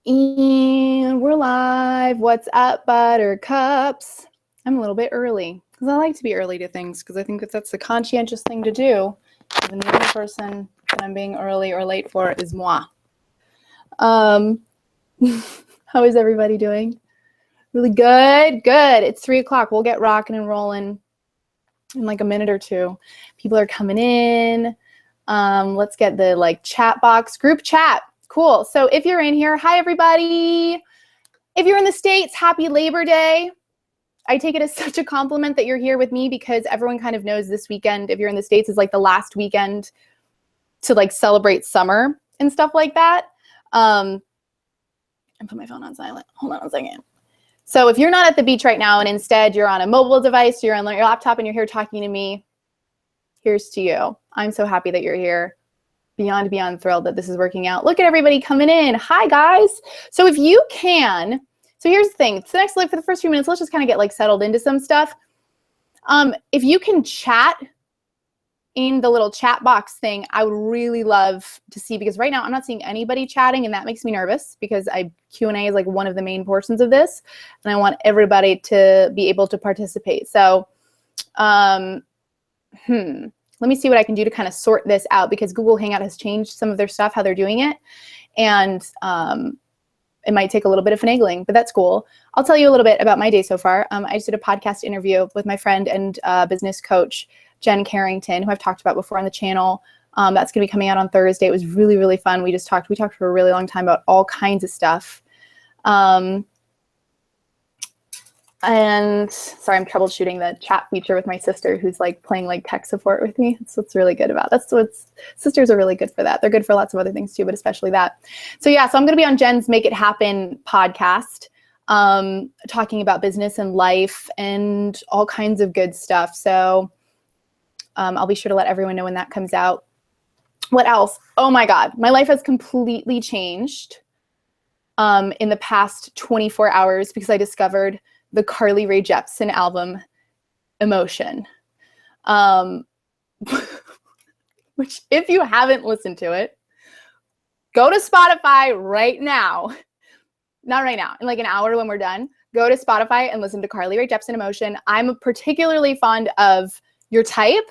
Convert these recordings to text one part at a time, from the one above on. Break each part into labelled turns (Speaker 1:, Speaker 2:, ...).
Speaker 1: And we're live. What's up, buttercups? I'm a little bit early because I like to be early to things because I think that that's the conscientious thing to do. Even the only person that I'm being early or late for is moi. How is everybody doing? Really good? Good. It's 3 o'clock. We'll get rocking and rolling in like a minute or two. People are coming in. Let's get the chat box, group chat. Cool. So if you're in here, hi everybody. If you're in the States, happy Labor Day. I take it as such a compliment that you're here with me because everyone kind of knows this weekend, if you're in the States, is like the last weekend to like celebrate summer and stuff like that. And put my phone on silent. Hold on a second. So if you're not at the beach right now and instead you're on a mobile device, you're on your laptop and you're here talking to me, here's to you. I'm so happy that you're here. Beyond thrilled that this is working out. Look at everybody coming in. Hi, guys. So if you can, so here's the thing. So next, for the first few minutes, let's just kind of get like settled into some stuff. If you can chat in the little chat box thing, I would really love to see, because right now I'm not seeing anybody chatting, and that makes me nervous because Q&A is like one of the main portions of this, and I want everybody to be able to participate. So, let me see what I can do to kind of sort this out, because Google Hangout has changed some of their stuff, how they're doing it. And it might take a little bit of finagling, but that's cool. I'll tell you a little bit about my day so far. I just did a podcast interview with my friend and business coach, Jen Carrington, who I've talked about before on the channel. That's going to be coming out on Thursday. It was really, really fun. We talked for a really long time about all kinds of stuff. And sorry, I'm troubleshooting the chat feature with my sister, who's like playing like tech support with me. That's what's really good about. Sisters are really good for that. They're good for lots of other things too, but especially that. So yeah, so I'm going to be on Jen's Make It Happen podcast, talking about business and life and all kinds of good stuff. So I'll be sure to let everyone know when that comes out. What else? Oh my God, my life has completely changed in the past 24 hours because I discovered the Carly Rae Jepsen album, Emotion. Which, if you haven't listened to it, go to Spotify right now. Not right now, in like an hour when we're done. Go to Spotify and listen to Carly Rae Jepsen, Emotion. I'm particularly fond of Your Type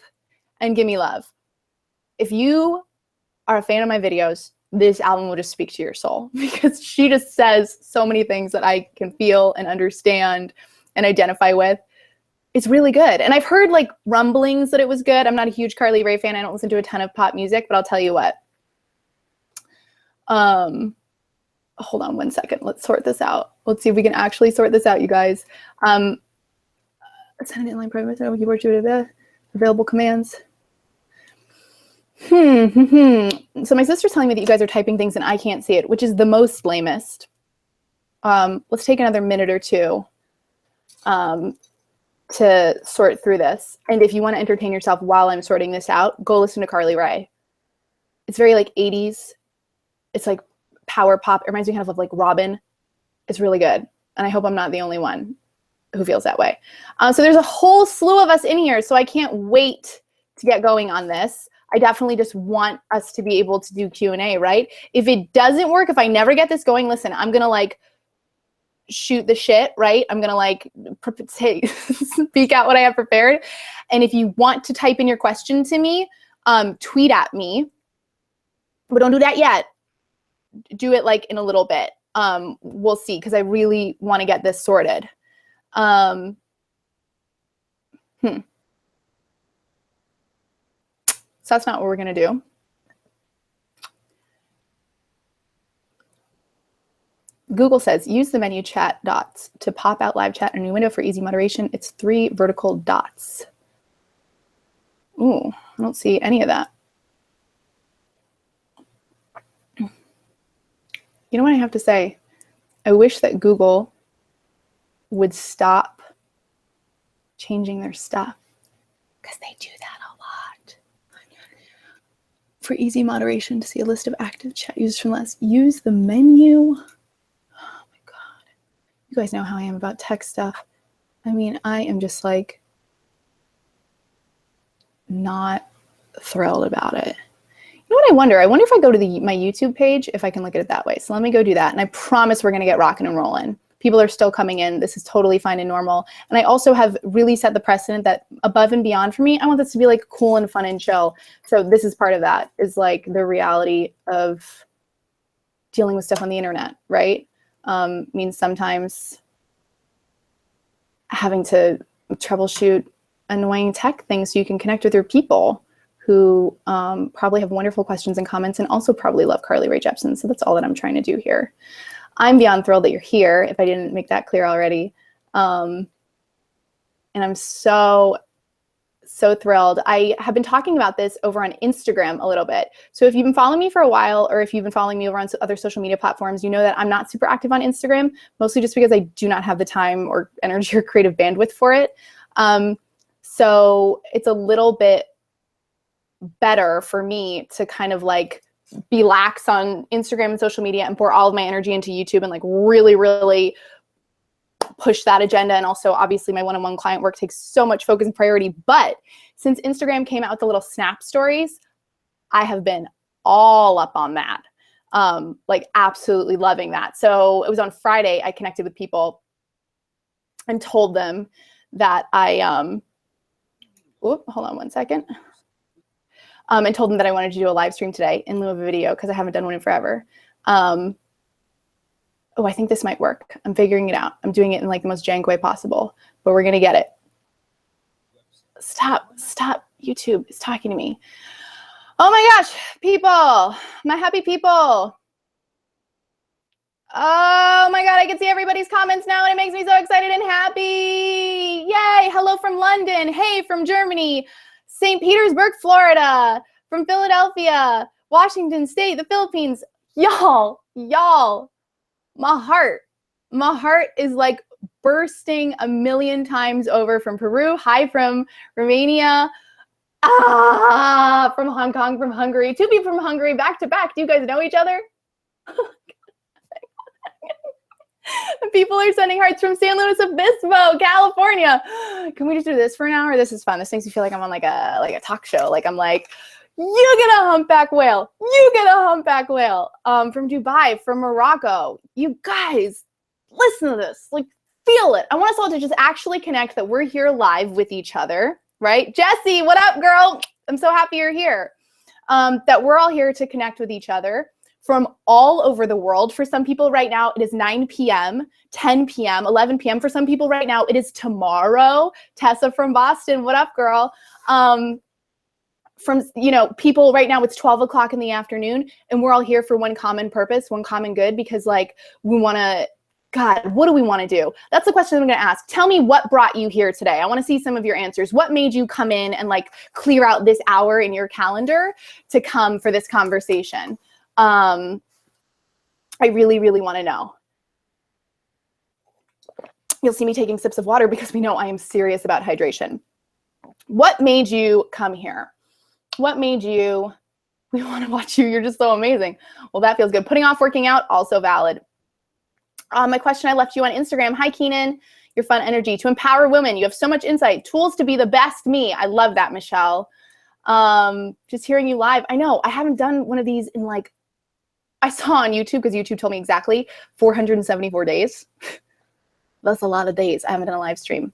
Speaker 1: and Gimme Love. If you are a fan of my videos, this album will just speak to your soul, because she just says so many things that I can feel and understand and identify with. It's really good. And I've heard like rumblings that it was good. I'm not a huge Carly Rae fan. I don't listen to a ton of pop music, but I'll tell you what. Hold on one second. Let's sort this out. Let's see if we can actually sort this out, you guys. Send an inline program, keyboard to available commands. So my sister's telling me that you guys are typing things and I can't see it, which is the most lamest. Let's take another minute or two to sort through this. And if you want to entertain yourself while I'm sorting this out, go listen to Carly Rae. It's very like 80s. It's like power pop. It reminds me kind of like Robin. It's really good. And I hope I'm not the only one who feels that way. So there's a whole slew of us in here, so I can't wait to get going on this. I definitely just want us to be able to do Q&A, right? If it doesn't work, if I never get this going, listen, I'm going to like shoot the shit, right? I'm going to like speak out what I have prepared. And if you want to type in your question to me, tweet at me, but don't do that yet. Do it like in a little bit. We'll see, because I really want to get this sorted. So that's not what we're going to do. Google says, use the menu chat dots to pop out live chat in a new window for easy moderation. It's 3 vertical dots. Ooh, I don't see any of that. You know what I have to say? I wish that Google would stop changing their stuff, because they do that a lot. For easy moderation, to see a list of active chat users from last, use the menu. Oh my God. You guys know how I am about tech stuff. I mean, I am just like not thrilled about it. You know what I wonder? I wonder if I go to my YouTube page, if I can look at it that way. So let me go do that. And I promise we're going to get rocking and rolling. People are still coming in. This is totally fine and normal. And I also have really set the precedent that above and beyond for me, I want this to be like cool and fun and chill. So this is part of that, is like the reality of dealing with stuff on the internet, right? Means sometimes having to troubleshoot annoying tech things so you can connect with your people who probably have wonderful questions and comments and also probably love Carly Rae Jepsen. So that's all that I'm trying to do here. I'm beyond thrilled that you're here, if I didn't make that clear already. And I'm so thrilled. I have been talking about this over on Instagram a little bit. So if you've been following me for a while, or if you've been following me over on other social media platforms, you know that I'm not super active on Instagram, mostly just because I do not have the time or energy or creative bandwidth for it. So it's a little bit better for me to kind of like be lax on Instagram and social media and pour all of my energy into YouTube and like really, really push that agenda. And also obviously my one-on-one client work takes so much focus and priority. But since Instagram came out with the little snap stories, I have been all up on that. Like absolutely loving that. So it was on Friday, I connected with people and told them that hold on one second. And told them that I wanted to do a live stream today in lieu of a video because I haven't done one in forever. Oh, I think this might work. I'm figuring it out. I'm doing it in like the most jank way possible, but we're gonna get it. Stop, YouTube is talking to me. Oh my gosh, people, my happy people. Oh my God, I can see everybody's comments now and it makes me so excited and happy. Yay, hello from London. Hey, from Germany. St. Petersburg, Florida, from Philadelphia, Washington State, the Philippines. Y'all, my heart is like bursting a million times over from Peru. Hi from Romania. From Hong Kong, from Hungary. 2 people from Hungary back to back. Do you guys know each other? People are sending hearts from San Luis Obispo, California. Can we just do this for an hour? This is fun. This makes me feel like I'm on like a talk show. Like I'm like, you get a humpback whale. You get a humpback whale. From Dubai, from Morocco. You guys, listen to this. Like, feel it. I want us all to just actually connect that we're here live with each other, right? Jessie, what up, girl? I'm so happy you're here. That we're all here to connect with each other from all over the world. For some people right now, it is 9 p.m., 10 p.m., 11 p.m. For some people right now, it is tomorrow. Tessa from Boston, what up, girl? From, people right now, it's 12 o'clock in the afternoon, and we're all here for one common purpose, one common good, because like we want to, God, what do we want to do? That's the question I'm going to ask. Tell me what brought you here today. I want to see some of your answers. What made you come in and like clear out this hour in your calendar to come for this conversation? I really, really want to know. You'll see me taking sips of water because we know I am serious about hydration. What made you come here? What made you, we want to watch you, you're just so amazing. Well, that feels good. Putting off working out, also valid. My question I left you on Instagram. Hi, Keenan. Your fun energy. To empower women. You have so much insight. Tools to be the best me. I love that, Michelle. Just hearing you live. I know. I haven't done one of these in like, I saw on YouTube, because YouTube told me exactly 474 days. That's a lot of days. I haven't done a live stream.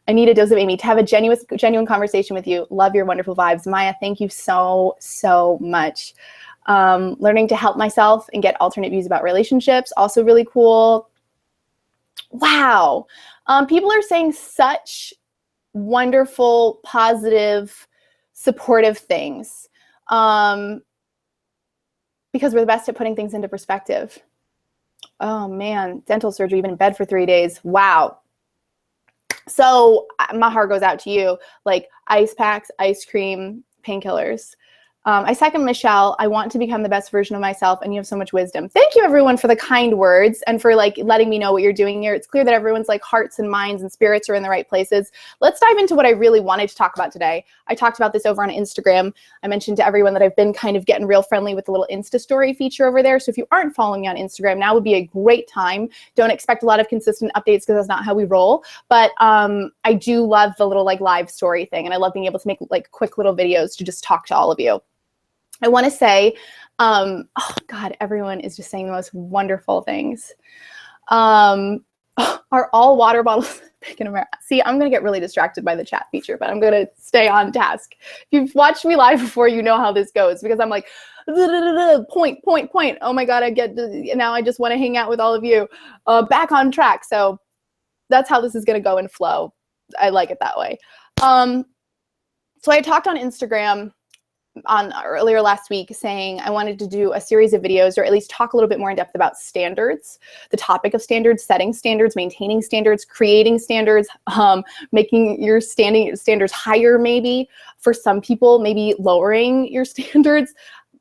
Speaker 1: I need a dose of Amy to have a genuine conversation with you. Love your wonderful vibes. Maya, thank you so, so much. Learning to help myself and get alternate views about relationships. Also really cool. Wow. People are saying such wonderful, positive, supportive things. Because we're the best at putting things into perspective. Oh man, dental surgery, been in bed for 3 days. Wow. So my heart goes out to you. Like ice packs, ice cream, painkillers. I second Michelle. I want to become the best version of myself, and you have so much wisdom. Thank you, everyone, for the kind words and for like letting me know what you're doing here. It's clear that everyone's like hearts and minds and spirits are in the right places. Let's dive into what I really wanted to talk about today. I talked about this over on Instagram. I mentioned to everyone that I've been kind of getting real friendly with the little Insta story feature over there. So if you aren't following me on Instagram, now would be a great time. Don't expect a lot of consistent updates because that's not how we roll. But I do love the little like live story thing, and I love being able to make like quick little videos to just talk to all of you. I want to say, oh God, everyone is just saying the most wonderful things. Are all water bottles big in America? See, I'm going to get really distracted by the chat feature, but I'm going to stay on task. If you've watched me live before, you know how this goes, because I'm like, point. Oh my God, now I just want to hang out with all of you. Back on track. So that's how this is going to go and flow. I like it that way. So I talked on Instagram earlier last week saying I wanted to do a series of videos, or at least talk a little bit more in depth about standards, the topic of standards, setting standards, maintaining standards, creating standards, making your standards higher, maybe for some people, maybe lowering your standards.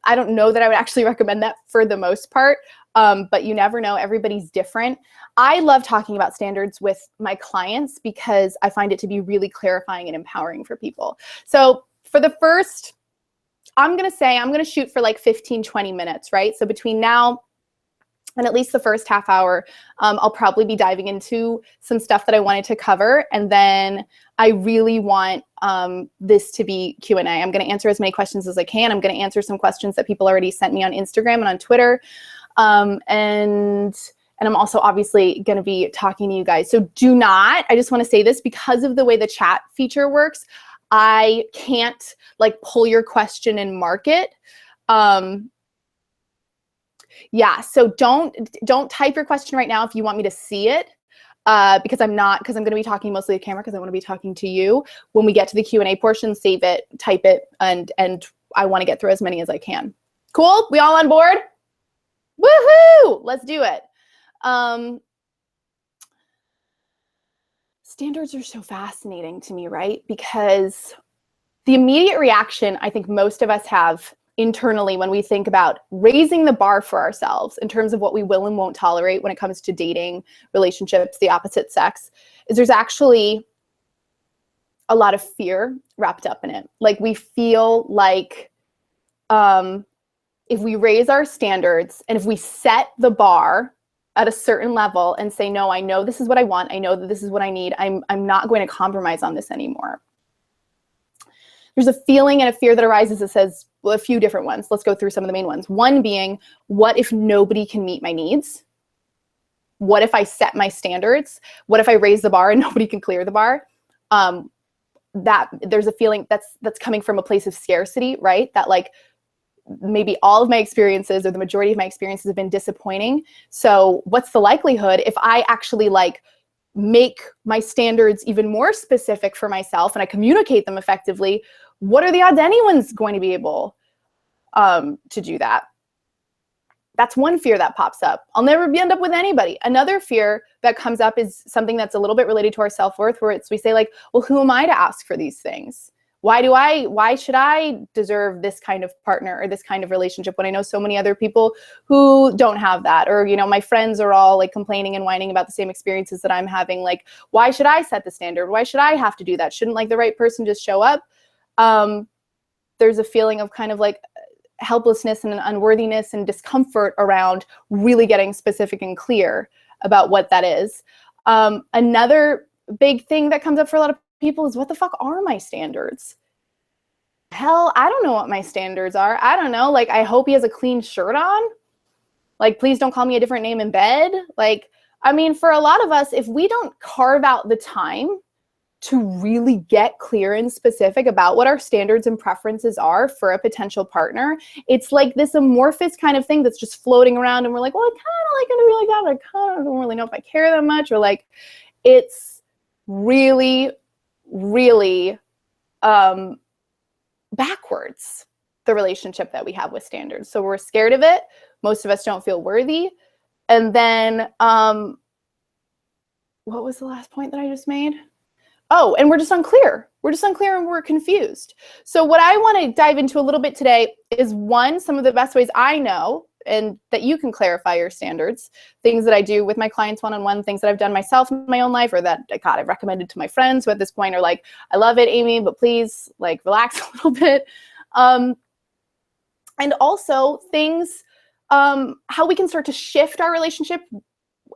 Speaker 1: I don't know that I would actually recommend that for the most part, but you never know. Everybody's different. I love talking about standards with my clients because I find it to be really clarifying and empowering for people. So for the first, I'm going to shoot for like 15, 20 minutes, right? So between now and at least the first half hour, I'll probably be diving into some stuff that I wanted to cover. And then I really want this to be Q&A. I'm going to answer as many questions as I can. I'm going to answer some questions that people already sent me on Instagram and on Twitter. And I'm also obviously going to be talking to you guys. So I just want to say this, because of the way the chat feature works, I can't like pull your question and mark it. Yeah, so don't type your question right now if you want me to see it, because I'm going to be talking mostly to the camera because I want to be talking to you. When we get to the Q&A portion, save it, type it, and I want to get through as many as I can. Cool? We all on board? Woohoo! Let's do it. Standards are so fascinating to me, right? Because the immediate reaction I think most of us have internally when we think about raising the bar for ourselves in terms of what we will and won't tolerate when it comes to dating, relationships, the opposite sex, is there's actually a lot of fear wrapped up in it. Like we feel like if we raise our standards and if we set the bar at a certain level and say, no, I know this is what I want, I know that this is what I need, I'm not going to compromise on this anymore. There's a feeling and a fear that arises that says, well, a few different ones. Let's go through some of the main ones. One being, what if nobody can meet my needs? What if I set my standards? What if I raise the bar and nobody can clear the bar? That there's a feeling that's coming from a place of scarcity, right? That like, maybe all of my experiences or the majority of my experiences have been disappointing. So what's the likelihood if I actually like make my standards even more specific for myself and I communicate them effectively, what are the odds anyone's going to be able to do that? That's one fear that pops up. I'll never end up with anybody. Another fear that comes up is something that's a little bit related to our self-worth, where we say like, well, who am I to ask for these things? Why should I deserve this kind of partner or this kind of relationship when I know so many other people who don't have that? Or, you know, my friends are all like complaining and whining about the same experiences that I'm having. Like, why should I set the standard? Why should I have to do that? Shouldn't like the right person just show up? There's a feeling of kind of like helplessness and unworthiness and discomfort around really getting specific and clear about what that is. Another big thing that comes up for a lot of people is, what the fuck are my standards? Hell, I don't know what my standards are. I don't know. Like, I hope he has a clean shirt on. Like, please don't call me a different name in bed. Like, I mean, for a lot of us, if we don't carve out the time to really get clear and specific about what our standards and preferences are for a potential partner, it's like this amorphous kind of thing that's just floating around, and we're like, well, I kind of like it really bad, but I kind of don't really know if I care that much, or like, it's really, really backwards, the relationship that we have with standards. So we're scared of it. Most of us don't feel worthy. And then, what was the last point that I just made? Oh, and we're just unclear. We're just unclear and we're confused. So what I want to dive into a little bit today is, one, some of the best ways I know and that you can clarify your standards, things that I do with my clients one-on-one, things that I've done myself in my own life, or that, God, I've recommended to my friends who at this point are like, I love it, Amy, but please like relax a little bit. And also things, how we can start to shift our relationship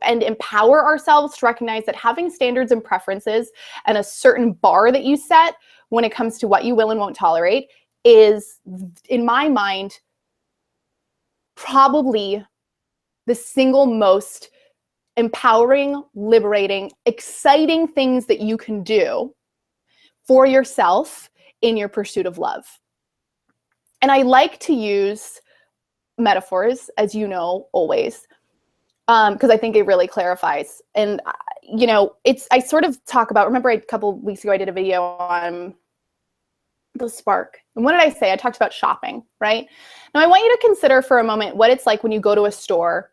Speaker 1: and empower ourselves to recognize that having standards and preferences and a certain bar that you set when it comes to what you will and won't tolerate is, in my mind, probably the single most empowering, liberating, exciting things that you can do for yourself in your pursuit of love. And I like to use metaphors, as you know, always, because I think it really clarifies. And, you know, I sort of talk about, remember a couple of weeks ago, I did a video on the spark. And what did I say? I talked about shopping, right? Now I want you to consider for a moment what it's like when you go to a store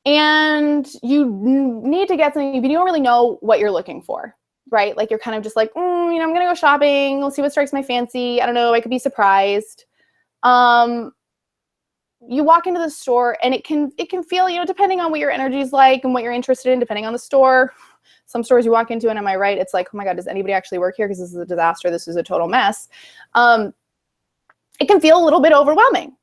Speaker 1: and you need to get something, but you don't really know what you're looking for, right? Like you're kind of just like, you know, I'm going to go shopping. We'll see what strikes my fancy. I don't know. I could be surprised. You walk into the store and it can feel, you know, depending on what your energy is like and what you're interested in, depending on the store. Some stores you walk into and am I right? It's like, oh my God, does anybody actually work here? Because this is a disaster. This is a total mess. It can feel a little bit overwhelming.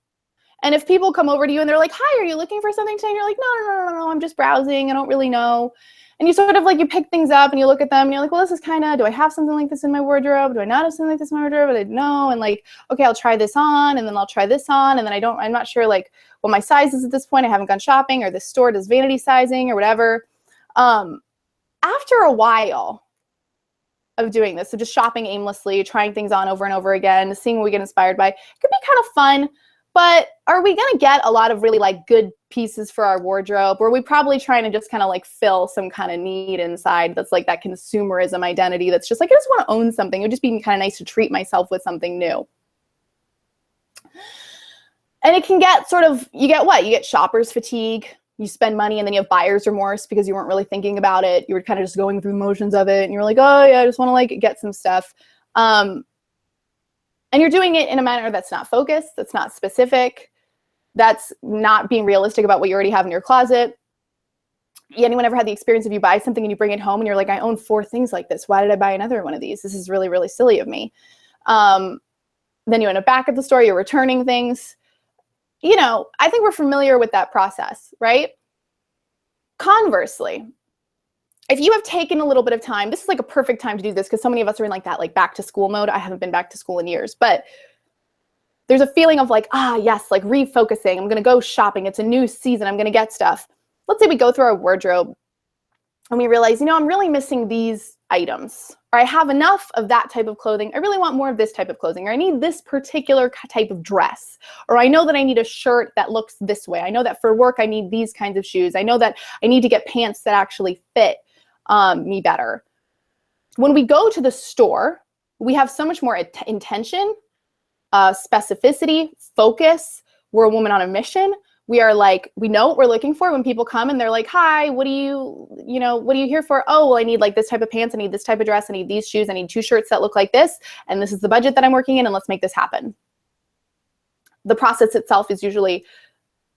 Speaker 1: And if people come over to you and they're like, hi, are you looking for something today? And you're like, no, I'm just browsing. I don't really know. And you sort of like, you pick things up and you look at them and you're like, well, this is kind of, do I have something like this in my wardrobe? Do I not have something like this in my wardrobe? I don't know. And like, okay, I'll try this on and then I'll try this on. And then I'm not sure like what my size is at this point. I haven't gone shopping, or this store does vanity sizing or whatever. After a while of doing this, so just shopping aimlessly, trying things on over and over again, seeing what we get inspired by, it could be kind of fun. But are we going to get a lot of really like good pieces for our wardrobe? Or are we probably trying to just kind of like fill some kind of need inside that's like that consumerism identity that's just like, I just want to own something. It would just be kind of nice to treat myself with something new. And it can get sort of, you get what? You get shopper's fatigue. You spend money and then you have buyer's remorse because you weren't really thinking about it. You were kind of just going through the motions of it. And you were like, oh yeah, I just want to like get some stuff. And you're doing it in a manner that's not focused, that's not specific, that's not being realistic about what you already have in your closet. Anyone ever had the experience of you buy something and you bring it home and you're like, I own 4 things like this. Why did I buy another one of these? This is really, really silly of me. Then you end up back at the store, you're returning things. You know, I think we're familiar with that process, right? Conversely, if you have taken a little bit of time, this is like a perfect time to do this because so many of us are in like that like back to school mode. I haven't been back to school in years, but there's a feeling of like, yes, like refocusing. I'm going to go shopping. It's a new season. I'm going to get stuff. Let's say we go through our wardrobe and we realize, you know, I'm really missing these items, or I have enough of that type of clothing. I really want more of this type of clothing, or I need this particular type of dress, or I know that I need a shirt that looks this way. I know that for work, I need these kinds of shoes. I know that I need to get pants that actually fit me better. When we go to the store, we have so much more intention, specificity, focus. We're a woman on a mission. We are like, we know what we're looking for when people come and they're like, hi, what are you here for? Oh, well, I need like this type of pants. I need this type of dress. I need these shoes. I need 2 shirts that look like this. And this is the budget that I'm working in. And let's make this happen. The process itself is usually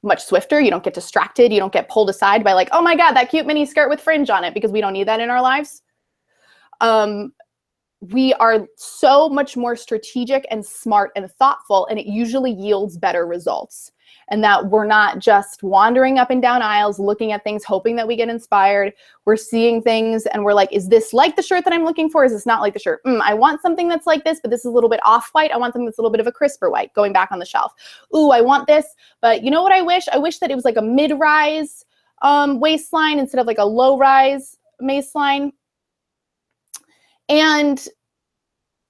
Speaker 1: much swifter. You don't get distracted. You don't get pulled aside by like, oh my God, that cute mini skirt with fringe on it, because we don't need that in our lives. We are so much more strategic and smart and thoughtful, and it usually yields better results. And that we're not just wandering up and down aisles, looking at things, hoping that we get inspired. We're seeing things and we're like, is this like the shirt that I'm looking for? Is this not like the shirt? I want something that's like this, but this is a little bit off-white. I want something that's a little bit of a crisper white, going back on the shelf. Ooh, I want this, but you know what I wish? I wish that it was like a mid-rise waistline instead of like a low-rise waistline. And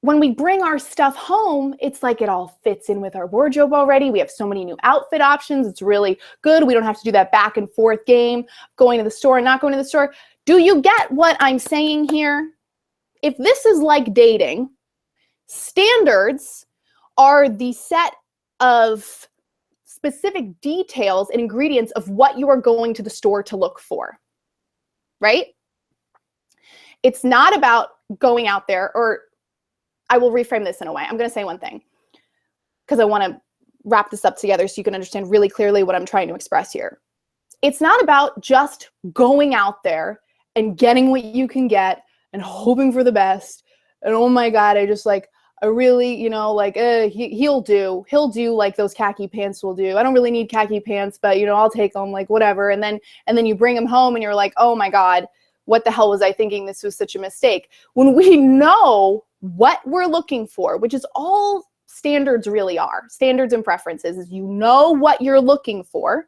Speaker 1: when we bring our stuff home, it's like it all fits in with our wardrobe already. We have so many new outfit options. It's really good. We don't have to do that back and forth game, going to the store and not going to the store. Do you get what I'm saying here? If this is like dating, standards are the set of specific details and ingredients of what you are going to the store to look for, right? It's not about going out there, or I will reframe this in a way. I'm going to say one thing because I want to wrap this up together so you can understand really clearly what I'm trying to express here. It's not about just going out there and getting what you can get and hoping for the best. And oh my God, I really, he'll do like those khaki pants will do. I don't really need khaki pants, but I'll take them, like whatever. And then you bring them home and you're like, oh my God, what the hell was I thinking? This was such a mistake. When we know what we're looking for, which is all standards really are. Standards and preferences is you know what you're looking for.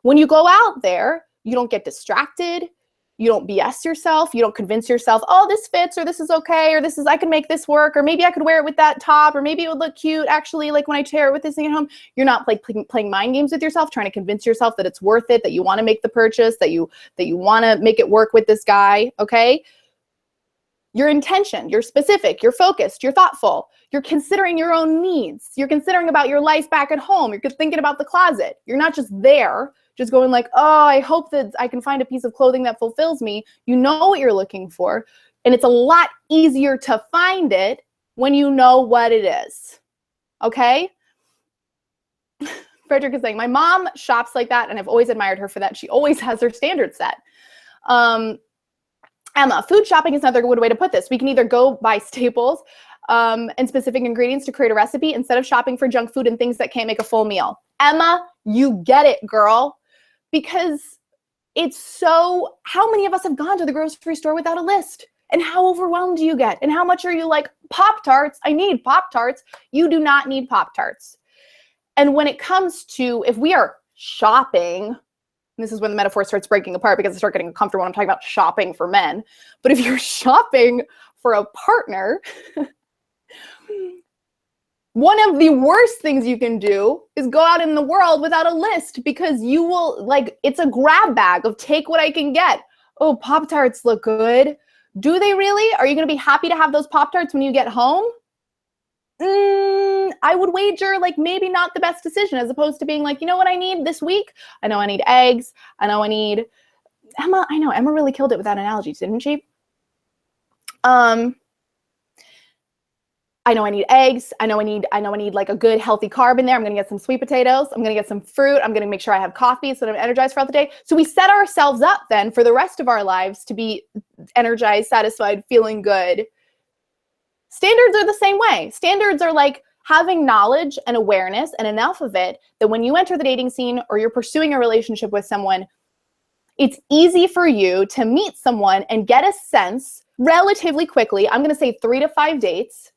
Speaker 1: When you go out there, you don't get distracted. You don't BS yourself. You don't convince yourself, oh, this fits, or this is okay, or this is, I can make this work, or maybe I could wear it with that top, or maybe it would look cute actually, like when I wear it with this thing at home. You're not like playing mind games with yourself, trying to convince yourself that it's worth it, that you want to make the purchase, that you want to make it work with this guy, okay? Your intention, you're specific, you're focused, you're thoughtful, you're considering your own needs, you're considering about your life back at home, you're thinking about the closet. You're not just there, just going like, oh, I hope that I can find a piece of clothing that fulfills me. You know what you're looking for, and it's a lot easier to find it when you know what it is, okay? Frederick is saying, my mom shops like that, and I've always admired her for that. She always has her standards set. Emma, food shopping is another good way to put this. We can either go buy staples and specific ingredients to create a recipe instead of shopping for junk food and things that can't make a full meal. Emma, you get it, girl. Because it's so, how many of us have gone to the grocery store without a list? And how overwhelmed do you get? And how much are you like, Pop-Tarts? I need Pop-Tarts. You do not need Pop-Tarts. And when it comes to, if we are shopping, and this is when the metaphor starts breaking apart because I start getting uncomfortable when I'm talking about shopping for men. But if you're shopping for a partner, one of the worst things you can do is go out in the world without a list, because you will, like, it's a grab bag of take what I can get. Oh, Pop-Tarts look good. Do they really? Are you going to be happy to have those Pop-Tarts when you get home? I would wager like maybe not the best decision, as opposed to being like, you know what I need this week? I know I need eggs. I know I need, Emma, I know Emma really killed it with that analogy, didn't she? I know I need eggs. I know I need like a good healthy carb in there. I'm going to get some sweet potatoes. I'm going to get some fruit. I'm going to make sure I have coffee so that I'm energized throughout the day. So we set ourselves up then for the rest of our lives to be energized, satisfied, feeling good. Standards are the same way. Standards are like having knowledge and awareness and enough of it that when you enter the dating scene or you're pursuing a relationship with someone, it's easy for you to meet someone and get a sense relatively quickly. I'm going to say 3 to 5 dates.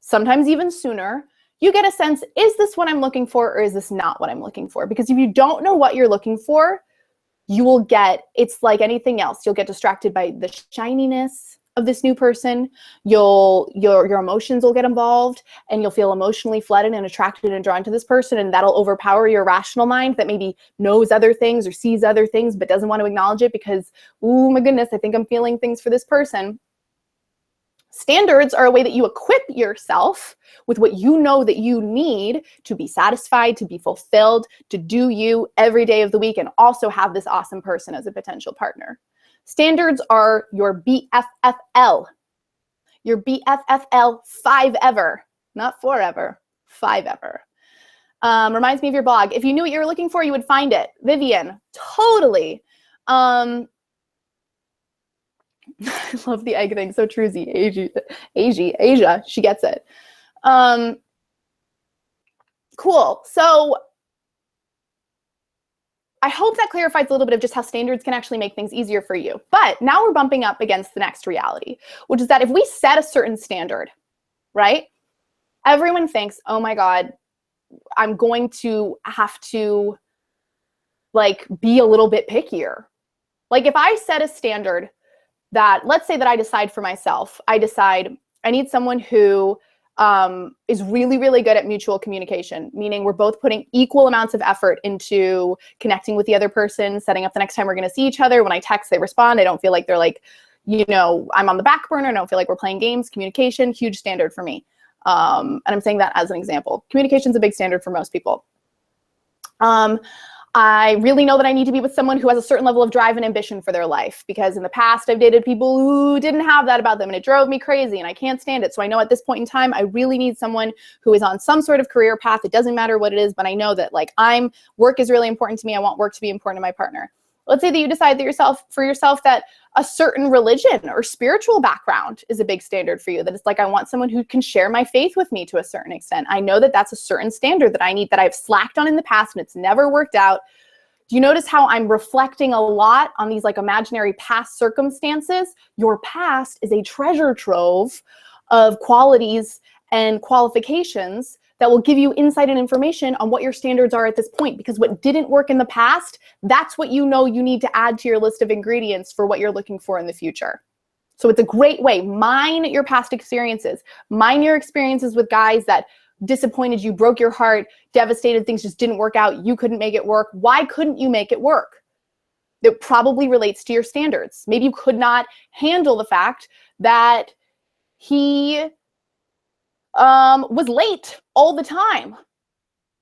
Speaker 1: Sometimes even sooner, you get a sense, is this what I'm looking for or is this not what I'm looking for? Because if you don't know what you're looking for, you will get, it's like anything else. You'll get distracted by the shininess of this new person. Your emotions will get involved and you'll feel emotionally flooded and attracted and drawn to this person, and that'll overpower your rational mind that maybe knows other things or sees other things but doesn't want to acknowledge it because, oh my goodness, I think I'm feeling things for this person. Standards are a way that you equip yourself with what you know that you need to be satisfied, to be fulfilled, to do you every day of the week, and also have this awesome person as a potential partner. Standards are your BFFL. Your BFFL 5 ever. Not forever, 5 ever. Reminds me of your blog. If you knew what you were looking for, you would find it. Vivian, totally. I love the egg thing. So truesy. Asia, she gets it. Cool. So I hope that clarifies a little bit of just how standards can actually make things easier for you. But now we're bumping up against the next reality, which is that if we set a certain standard, right? Everyone thinks, oh my God, I'm going to have to like be a little bit pickier. Like if I set a standard that, let's say that I decide for myself, I decide I need someone who is really, really good at mutual communication, meaning we're both putting equal amounts of effort into connecting with the other person, setting up the next time we're going to see each other. When I text, they respond. I don't feel like they're like, you know, I'm on the back burner. I don't feel like we're playing games. Communication, huge standard for me. And I'm saying that as an example. Communication is a big standard for most people. I really know that I need to be with someone who has a certain level of drive and ambition for their life, because in the past I've dated people who didn't have that about them and it drove me crazy and I can't stand it. So I know at this point in time, I really need someone who is on some sort of career path. It doesn't matter what it is, but I know that like work is really important to me. I want work to be important to my partner. Let's say that you decide that for yourself that a certain religion or spiritual background is a big standard for you. That it's like, I want someone who can share my faith with me to a certain extent. I know that that's a certain standard that I need, that I've slacked on in the past and it's never worked out. Do you notice how I'm reflecting a lot on these like imaginary past circumstances? Your past is a treasure trove of qualities and qualifications that will give you insight and information on what your standards are at this point. Because what didn't work in the past, that's what you know you need to add to your list of ingredients for what you're looking for in the future. So it's a great way. Mine your past experiences. Mine your experiences with guys that disappointed you, broke your heart, devastated, things just didn't work out. You couldn't make it work. Why couldn't you make it work? It probably relates to your standards. Maybe you could not handle the fact that he was late all the time.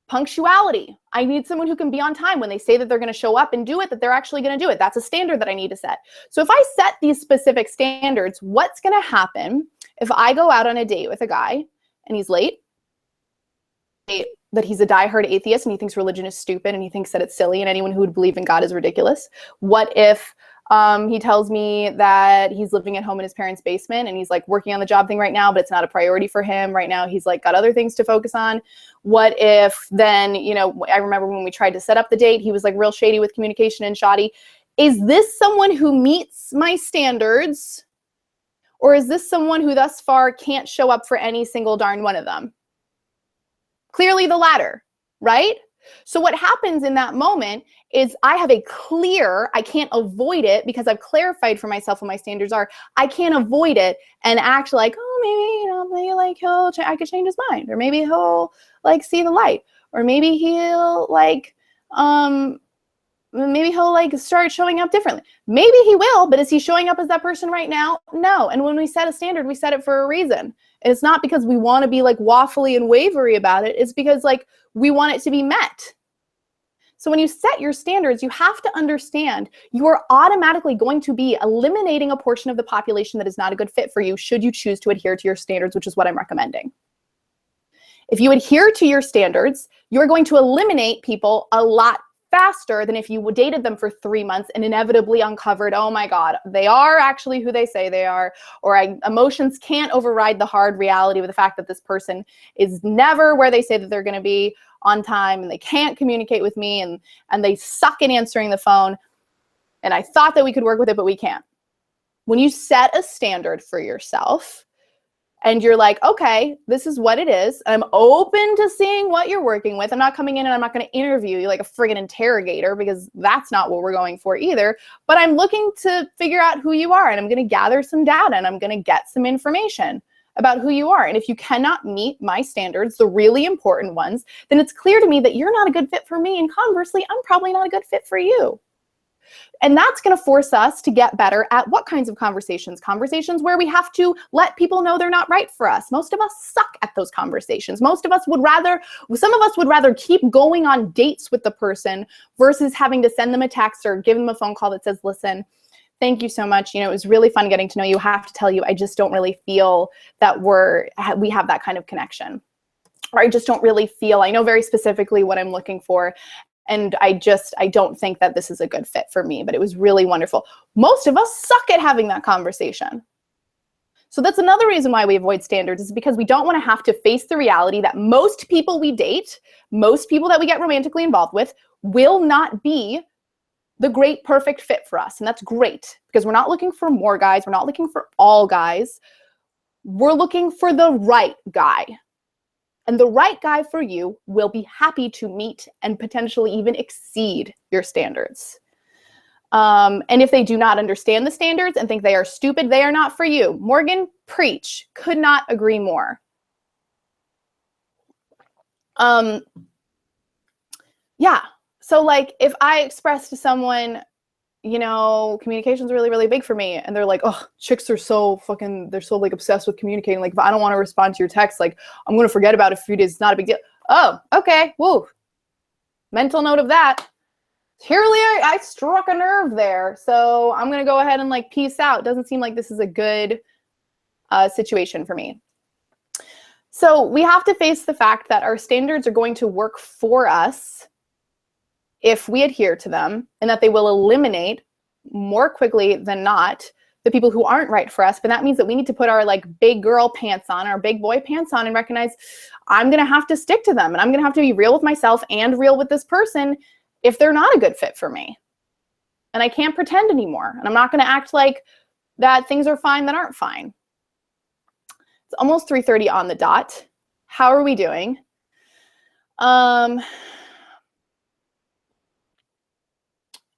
Speaker 1: Punctuality. I need someone who can be on time when they say that they're going to show up and do it, that they're actually going to do it. That's a standard that I need to set. So if I set these specific standards, what's going to happen if I go out on a date with a guy and he's late, that he's a diehard atheist and he thinks religion is stupid and he thinks that it's silly and anyone who would believe in God is ridiculous? What if he tells me that he's living at home in his parents' basement and he's like working on the job thing right now, but it's not a priority for him right now? He's like got other things to focus on. What if then, you know, I remember when we tried to set up the date, he was like real shady with communication and shoddy. Is this someone who meets my standards, or is this someone who thus far can't show up for any single darn one of them? Clearly the latter, right? So what happens in that moment is I have a clear, I can't avoid it because I've clarified for myself what my standards are. I can't avoid it and act like, oh, maybe, you know, maybe like I could change his mind, or maybe he'll like see the light, or maybe he'll like, maybe he'll like start showing up differently. Maybe he will, but is he showing up as that person right now? No. And when we set a standard, we set it for a reason. And it's not because we want to be like waffly and wavery about it. It's because like we want it to be met. So when you set your standards, you have to understand you are automatically going to be eliminating a portion of the population that is not a good fit for you should you choose to adhere to your standards, which is what I'm recommending. If you adhere to your standards, you're going to eliminate people a lot faster than if you dated them for 3 months and inevitably uncovered, oh my God, they are actually who they say they are, or emotions can't override the hard reality of the fact that this person is never where they say that they're going to be on time, and they can't communicate with me, and they suck in answering the phone, and I thought that we could work with it, but we can't. When you set a standard for yourself, and you're like, okay, this is what it is. I'm open to seeing what you're working with. I'm not coming in and I'm not going to interview you like a friggin' interrogator, because that's not what we're going for either. But I'm looking to figure out who you are, and I'm going to gather some data, and I'm going to get some information about who you are. And if you cannot meet my standards, the really important ones, then it's clear to me that you're not a good fit for me. And conversely, I'm probably not a good fit for you. And that's going to force us to get better at what kinds of conversations? Conversations where we have to let people know they're not right for us. Most of us suck at those conversations. Some of us would rather keep going on dates with the person versus having to send them a text or give them a phone call that says, listen, thank you so much. You know, it was really fun getting to know you. I have to tell you, I just don't really feel that we have that kind of connection. Or I just don't really feel, I know very specifically what I'm looking for. And I don't think that this is a good fit for me, but it was really wonderful. Most of us suck at having that conversation. So that's another reason why we avoid standards, is because we don't want to have to face the reality that most people we date, most people that we get romantically involved with, will not be the great, perfect fit for us. And that's great, because we're not looking for more guys. We're not looking for all guys. We're looking for the right guy. And the right guy for you will be happy to meet and potentially even exceed your standards. And if they do not understand the standards and think they are stupid, they are not for you. Morgan, preach. Could not agree more. Yeah. So like if I express to someone, you know, communication's really, really big for me, and they're like, oh, chicks are so fucking, they're so like obsessed with communicating. Like if I don't want to respond to your text, like I'm going to forget about it for a few days. It's not a big deal. Oh, okay. Woo. Mental note of that. Clearly I struck a nerve there. So I'm going to go ahead and like peace out. Doesn't seem like this is a good situation for me. So we have to face the fact that our standards are going to work for us if we adhere to them, and that they will eliminate more quickly than not the people who aren't right for us. But that means that we need to put our like big girl pants on, our big boy pants on, and recognize I'm going to have to stick to them, and I'm going to have to be real with myself and real with this person if they're not a good fit for me. And I can't pretend anymore. And I'm not going to act like that things are fine that aren't fine. It's almost 3:30 on the dot. How are we doing? I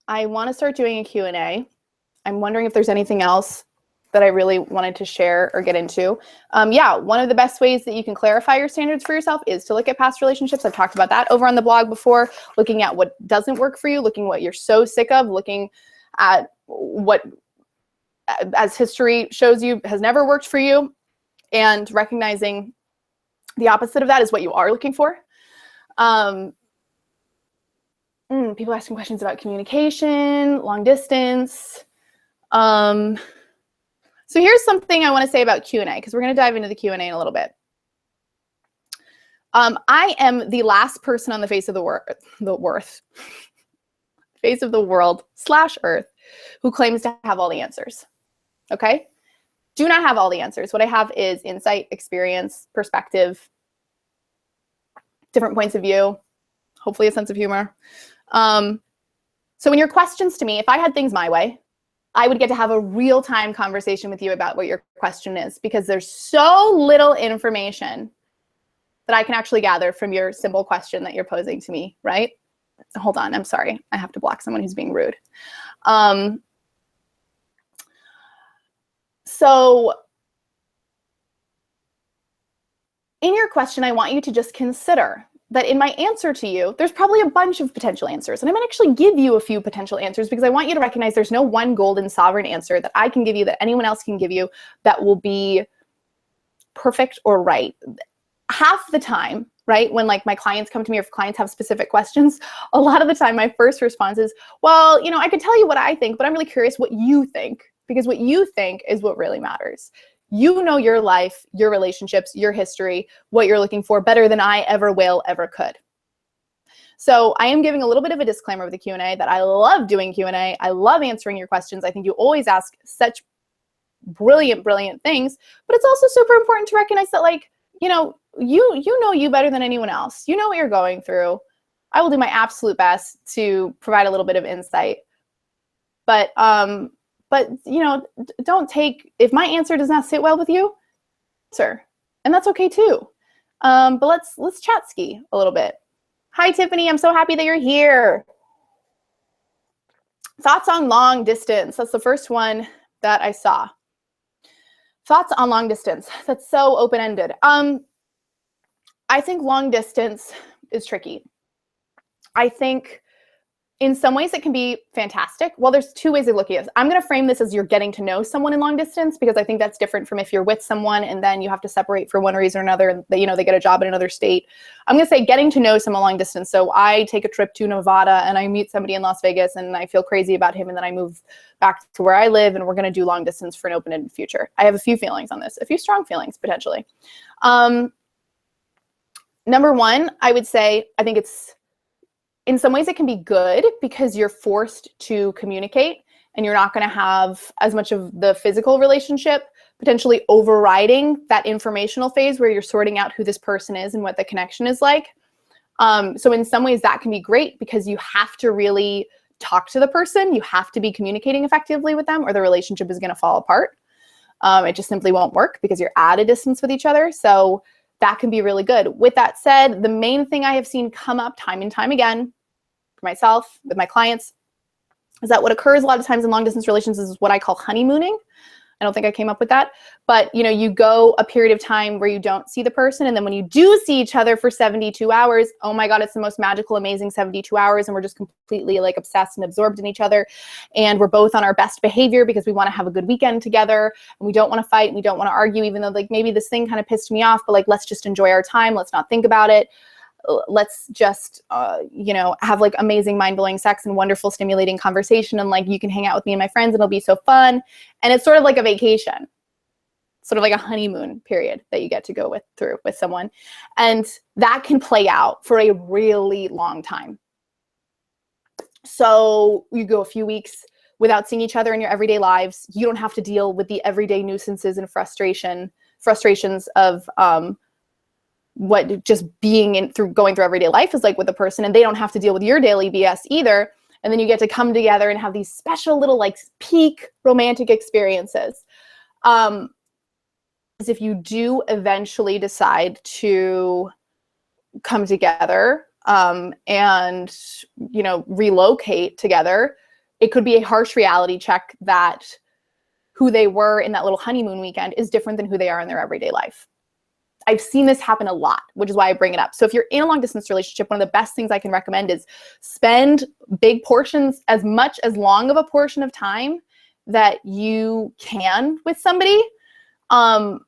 Speaker 1: want to start doing a Q&A. I'm wondering if there's anything else that I really wanted to share or get into. Yeah, one of the best ways that you can clarify your standards for yourself is to look at past relationships. I've talked about that over on the blog before, looking at what doesn't work for you, looking what you're so sick of, looking at what, as history shows you, has never worked for you, and recognizing the opposite of that is what you are looking for. People asking questions about communication, long distance. So here's something I want to say about Q&A, because we're going to dive into the Q&A in a little bit. I am the last person on the face of the world / earth who claims to have all the answers. Okay? Do not have all the answers. What I have is insight, experience, perspective, different points of view, hopefully a sense of humor. So in your questions to me, if I had things my way, I would get to have a real-time conversation with you about what your question is, because there's so little information that I can actually gather from your simple question that you're posing to me, right? Hold on, I'm sorry. I have to block someone who's being rude. So in your question, I want you to just consider that in my answer to you, there's probably a bunch of potential answers. And I'm going to actually give you a few potential answers, because I want you to recognize there's no one golden sovereign answer that I can give you, that anyone else can give you, that will be perfect or right. Half the time, right, when like my clients come to me, or if clients have specific questions, a lot of the time my first response is, well, you know, I could tell you what I think, but I'm really curious what you think, because what you think is what really matters. You know your life, your relationships, your history, what you're looking for better than I ever will, ever could. So I am giving a little bit of a disclaimer with the Q&A that I love doing Q&A. I love answering your questions. I think you always ask such brilliant, brilliant things, but it's also super important to recognize that, like, you know you better than anyone else. You know what you're going through. I will do my absolute best to provide a little bit of insight. But you know, don't take, if my answer does not sit well with you, sir, and that's okay too. But let's chat ski a little bit. Hi, Tiffany. I'm so happy that you're here. Thoughts on long distance. That's the first one that I saw. Thoughts on long distance. That's so open-ended. I think long distance is tricky. I think in some ways it can be fantastic. Well, there's two ways of looking at it. I'm going to frame this as you're getting to know someone in long distance, because I think that's different from if you're with someone and then you have to separate for one reason or another, and they get a job in another state. I'm going to say getting to know someone long distance. So I take a trip to Nevada and I meet somebody in Las Vegas and I feel crazy about him, and then I move back to where I live and we're going to do long distance for an open-ended future. I have a few feelings on this, a few strong feelings potentially. Number one, I would say I think it's, in some ways it can be good because you're forced to communicate and you're not going to have as much of the physical relationship potentially overriding that informational phase where you're sorting out who this person is and what the connection is like. So in some ways that can be great because you have to really talk to the person. You have to be communicating effectively with them or the relationship is going to fall apart. It just simply won't work because you're at a distance with each other. So that can be really good. With that said, the main thing I have seen come up time and time again for myself, with my clients, is that what occurs a lot of times in long distance relations is what I call honeymooning. I don't think I came up with that, but you know, you go a period of time where you don't see the person, and then when you do see each other for 72 hours, oh my God, it's the most magical, amazing 72 hours, and we're just completely like obsessed and absorbed in each other, and we're both on our best behavior because we want to have a good weekend together, and we don't want to fight, and we don't want to argue, even though like maybe this thing kind of pissed me off, but like let's just enjoy our time, let's not think about it. Let's just, you know, have like amazing mind-blowing sex and wonderful stimulating conversation. And like, you can hang out with me and my friends and it'll be so fun. And it's sort of like a vacation, sort of like a honeymoon period that you get to go through with someone. And that can play out for a really long time. So you go a few weeks without seeing each other in your everyday lives. You don't have to deal with the everyday nuisances and frustrations of, what just being going through everyday life is like with a person, and they don't have to deal with your daily BS either. And then you get to come together and have these special little like peak romantic experiences. if you do eventually decide to come together and, you know, relocate together, it could be a harsh reality check that who they were in that little honeymoon weekend is different than who they are in their everyday life. I've seen this happen a lot, which is why I bring it up. So if you're in a long distance relationship, one of the best things I can recommend is spend big portions, as long of a portion of time that you can with somebody, and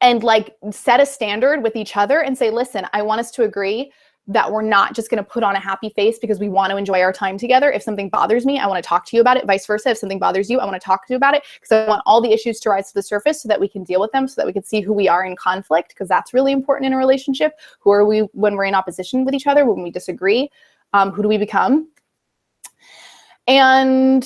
Speaker 1: like set a standard with each other and say, listen, I want us to agree that we're not just going to put on a happy face because we want to enjoy our time together. If something bothers me, I want to talk to you about it. Vice versa. If something bothers you, I want to talk to you about it, because I want all the issues to rise to the surface so that we can deal with them, so that we can see who we are in conflict, because that's really important in a relationship. Who are we when we're in opposition with each other, when we disagree? Who do we become? And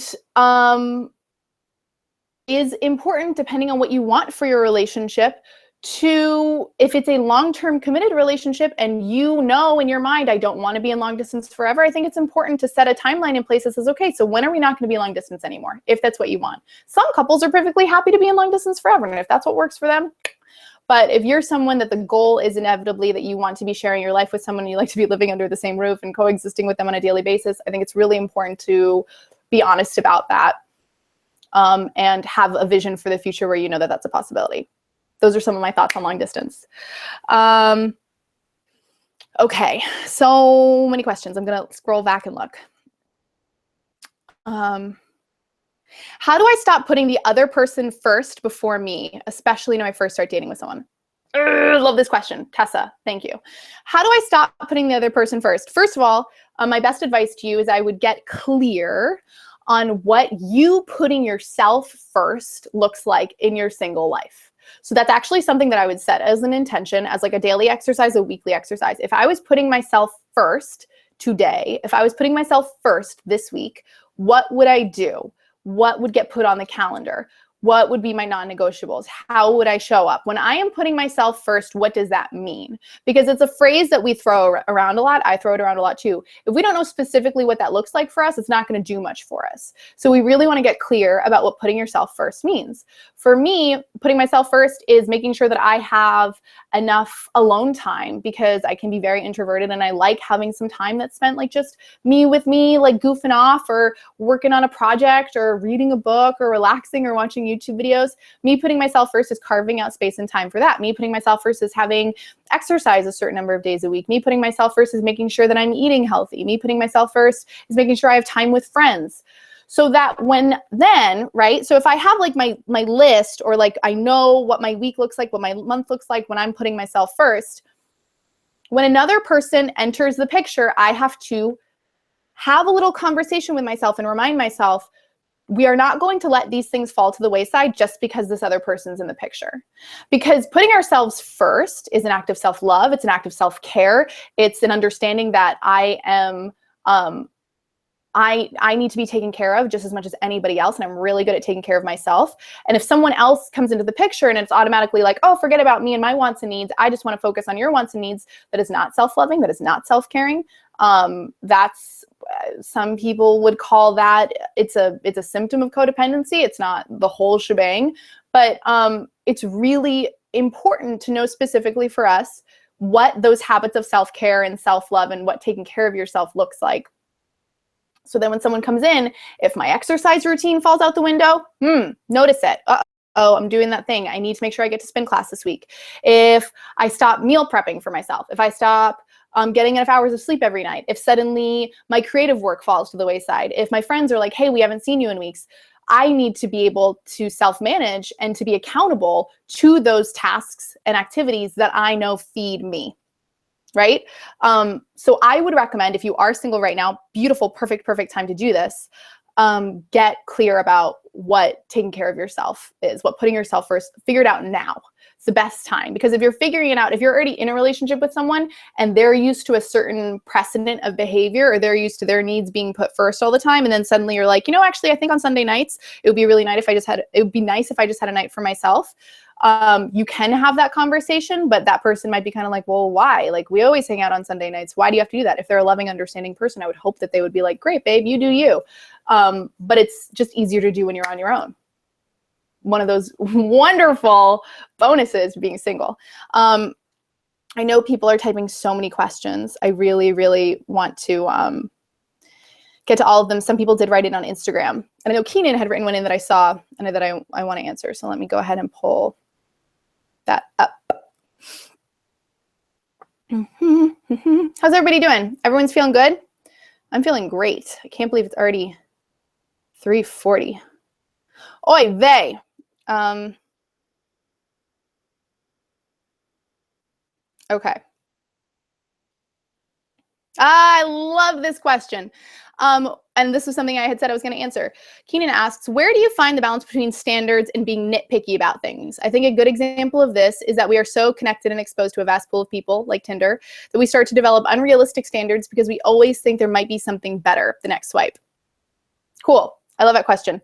Speaker 1: is important, depending on what you want for your relationship, to, if it's a long-term committed relationship and you know in your mind, I don't want to be in long distance forever, I think it's important to set a timeline in place that says, okay, so when are we not going to be long distance anymore, if that's what you want. Some couples are perfectly happy to be in long distance forever, and if that's what works for them. But if you're someone that the goal is inevitably that you want to be sharing your life with someone, you like to be living under the same roof and coexisting with them on a daily basis, I think it's really important to be honest about that, and have a vision for the future where you know that that's a possibility. Those are some of my thoughts on long distance. Okay, so many questions. I'm gonna scroll back and look. How do I stop putting the other person first before me, especially when I first start dating with someone? Love this question, Tessa, thank you. How do I stop putting the other person first? First of all, my best advice to you is I would get clear on what you putting yourself first looks like in your single life. So that's actually something that I would set as an intention, as like a daily exercise, a weekly exercise. If I was putting myself first today, if I was putting myself first this week, what would I do? What would get put on the calendar? What would be my non-negotiables? How would I show up? When I am putting myself first, what does that mean? Because it's a phrase that we throw around a lot. I throw it around a lot too. If we don't know specifically what that looks like for us, it's not going to do much for us. So we really want to get clear about what putting yourself first means. For me, putting myself first is making sure that I have enough alone time, because I can be very introverted and I like having some time that's spent like just me with me, like goofing off or working on a project or reading a book or relaxing or watching YouTube videos. Me putting myself first is carving out space and time for that. Me putting myself first is having exercise a certain number of days a week. Me putting myself first is making sure that I'm eating healthy. Me putting myself first is making sure I have time with friends. So that right? So if I have like my list, or like I know what my week looks like, what my month looks like when I'm putting myself first, when another person enters the picture, I have to have a little conversation with myself and remind myself, we are not going to let these things fall to the wayside just because this other person's in the picture. Because putting ourselves first is an act of self-love. It's an act of self-care. It's an understanding that I am, I need to be taken care of just as much as anybody else, and I'm really good at taking care of myself. And if someone else comes into the picture and it's automatically like, oh, forget about me and my wants and needs, I just want to focus on your wants and needs, that is not self-loving, that is not self-caring. That's, some people would call that, it's a symptom of codependency. It's not the whole shebang, but it's really important to know specifically for us what those habits of self-care and self-love and what taking care of yourself looks like. So then when someone comes in, if my exercise routine falls out the window, notice it. Oh, I'm doing that thing. I need to make sure I get to spin class this week. If I stop meal prepping for myself, if I stop getting enough hours of sleep every night, if suddenly my creative work falls to the wayside, if my friends are like, hey, we haven't seen you in weeks, I need to be able to self-manage and to be accountable to those tasks and activities that I know feed me. Right? So I would recommend, if you are single right now, beautiful, perfect time to do this. Get clear about what taking care of yourself is, what putting yourself first, figure it out now. It's the best time, because if you're figuring it out, if you're already in a relationship with someone and they're used to a certain precedent of behavior, or they're used to their needs being put first all the time, and then suddenly you're like, you know, actually, I think on Sunday nights, it would be really nice if I just had, it would be nice if I just had a night for myself. You can have that conversation, but that person might be kind of like, well, why? Like, we always hang out on Sunday nights. Why do you have to do that? If they're a loving, understanding person, I would hope that they would be like, great, babe, you do you. But it's just easier to do when you're on your own. one of those wonderful bonuses of being single. I know people are typing so many questions. I really, really want to get to all of them. Some people did write it on Instagram. And I know Keenan had written one in that I saw and that I want to answer. So let me go ahead and pull that up. How's everybody doing? Everyone's feeling good? I'm feeling great. I can't believe it's already 3:40. Oy vey. Okay. I love this question. And this was something I had said I was going to answer. Keenan asks, where do you find the balance between standards and being nitpicky about things? I think a good example of this is that we are so connected and exposed to a vast pool of people, like Tinder, that we start to develop unrealistic standards because we always think there might be something better the next swipe. Cool. I love that question.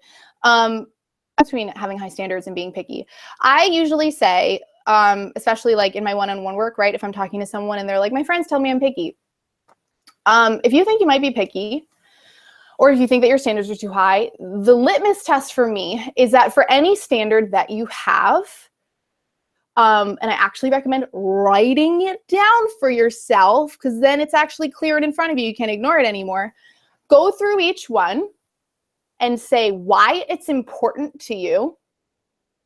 Speaker 1: Between having high standards and being picky. I usually say, especially like in my one-on-one work, right? If I'm talking to someone and they're like, my friends tell me I'm picky. If you think you might be picky, or if you think that your standards are too high, the litmus test for me is that for any standard that you have, and I actually recommend writing it down for yourself, because then it's actually clear and in front of you. You can't ignore it anymore. Go through each one and say why it's important to you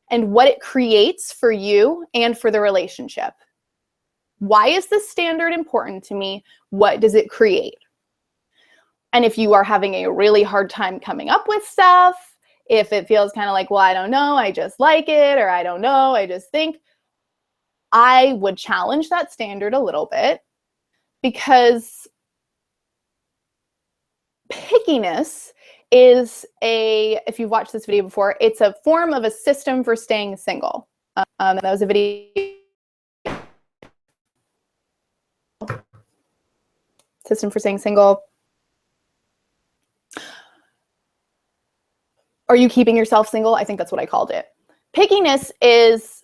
Speaker 1: and what it creates for you and for the relationship. Why is this standard important to me? What does it create? And if you are having a really hard time coming up with stuff, if it feels kind of like, well, I don't know, I just like it, or I don't know, I just think, I would challenge that standard a little bit, because pickiness is if you've watched this video before, it's a form of a system for staying single. That was a video. System for staying single. Are you keeping yourself single? I think that's what I called it. Pickiness is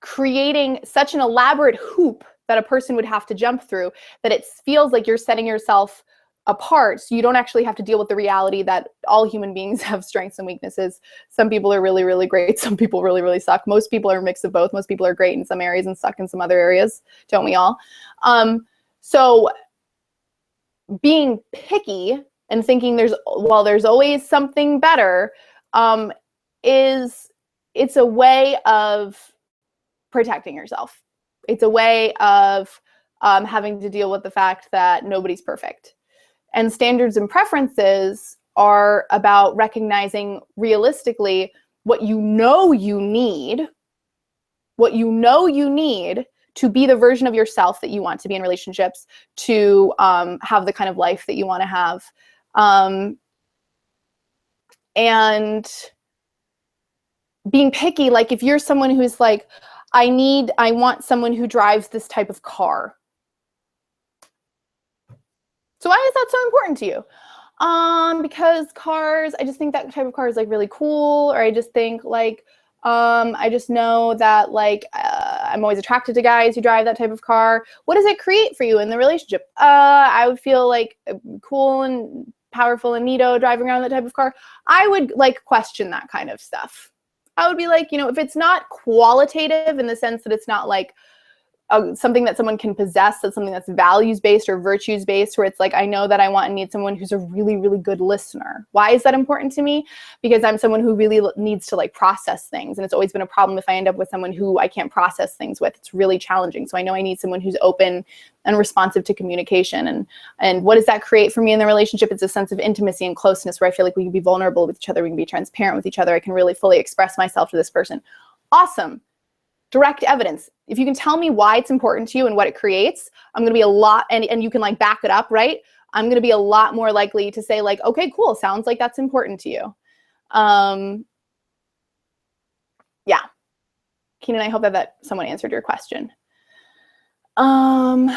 Speaker 1: creating such an elaborate hoop that a person would have to jump through that it feels like you're setting yourself apart, so you don't actually have to deal with the reality that all human beings have strengths and weaknesses. Some people are really, really great. Some people really, really suck. Most people are a mix of both. Most people are great in some areas and suck in some other areas. Don't we all? So being picky and thinking there's always something better, it's a way of protecting yourself. It's a way of having to deal with the fact that nobody's perfect. And standards and preferences are about recognizing realistically what you know you need to be the version of yourself that you want to be in relationships, to have the kind of life that you want to have. And being picky, like if you're someone who's like, I want someone who drives this type of car. So why is that so important to you? Because cars, I just think that type of car is like really cool, or I just think like, I just know that like, I'm always attracted to guys who drive that type of car. What does it create for you in the relationship? I would feel like cool and powerful and neato driving around that type of car. I would like question that kind of stuff. I would be like, if it's not qualitative in the sense that it's not like something that someone can possess, that's something that's values-based or virtues-based, where it's like, I know that I want and need someone who's a really, really good listener. Why is that important to me? Because I'm someone who really needs to like process things. And it's always been a problem if I end up with someone who I can't process things with. It's really challenging. So I know I need someone who's open and responsive to communication. And what does that create for me in the relationship? It's a sense of intimacy and closeness where I feel like we can be vulnerable with each other. We can be transparent with each other. I can really fully express myself to this person. Awesome. Direct evidence. If you can tell me why it's important to you and what it creates, I'm going to be a lot, and you can like back it up, right? I'm going to be a lot more likely to say like, okay, cool. Sounds like that's important to you. Yeah. Keenan, I hope that someone answered your question. I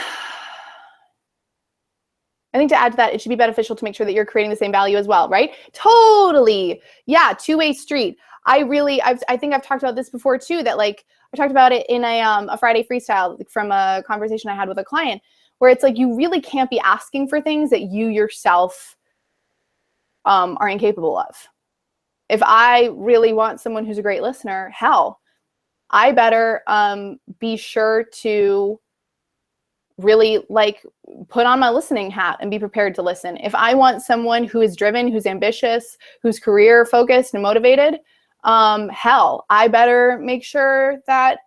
Speaker 1: think to add to that, it should be beneficial to make sure that you're creating the same value as well, right? Totally. Yeah. Two-way street. I think I've talked about this before too, that like, I talked about it in a Friday freestyle from a conversation I had with a client, where it's like, you really can't be asking for things that you yourself are incapable of. If I really want someone who's a great listener, hell, I better be sure to really like put on my listening hat and be prepared to listen. If I want someone who is driven, who's ambitious, who's career focused and motivated, hell, I better make sure that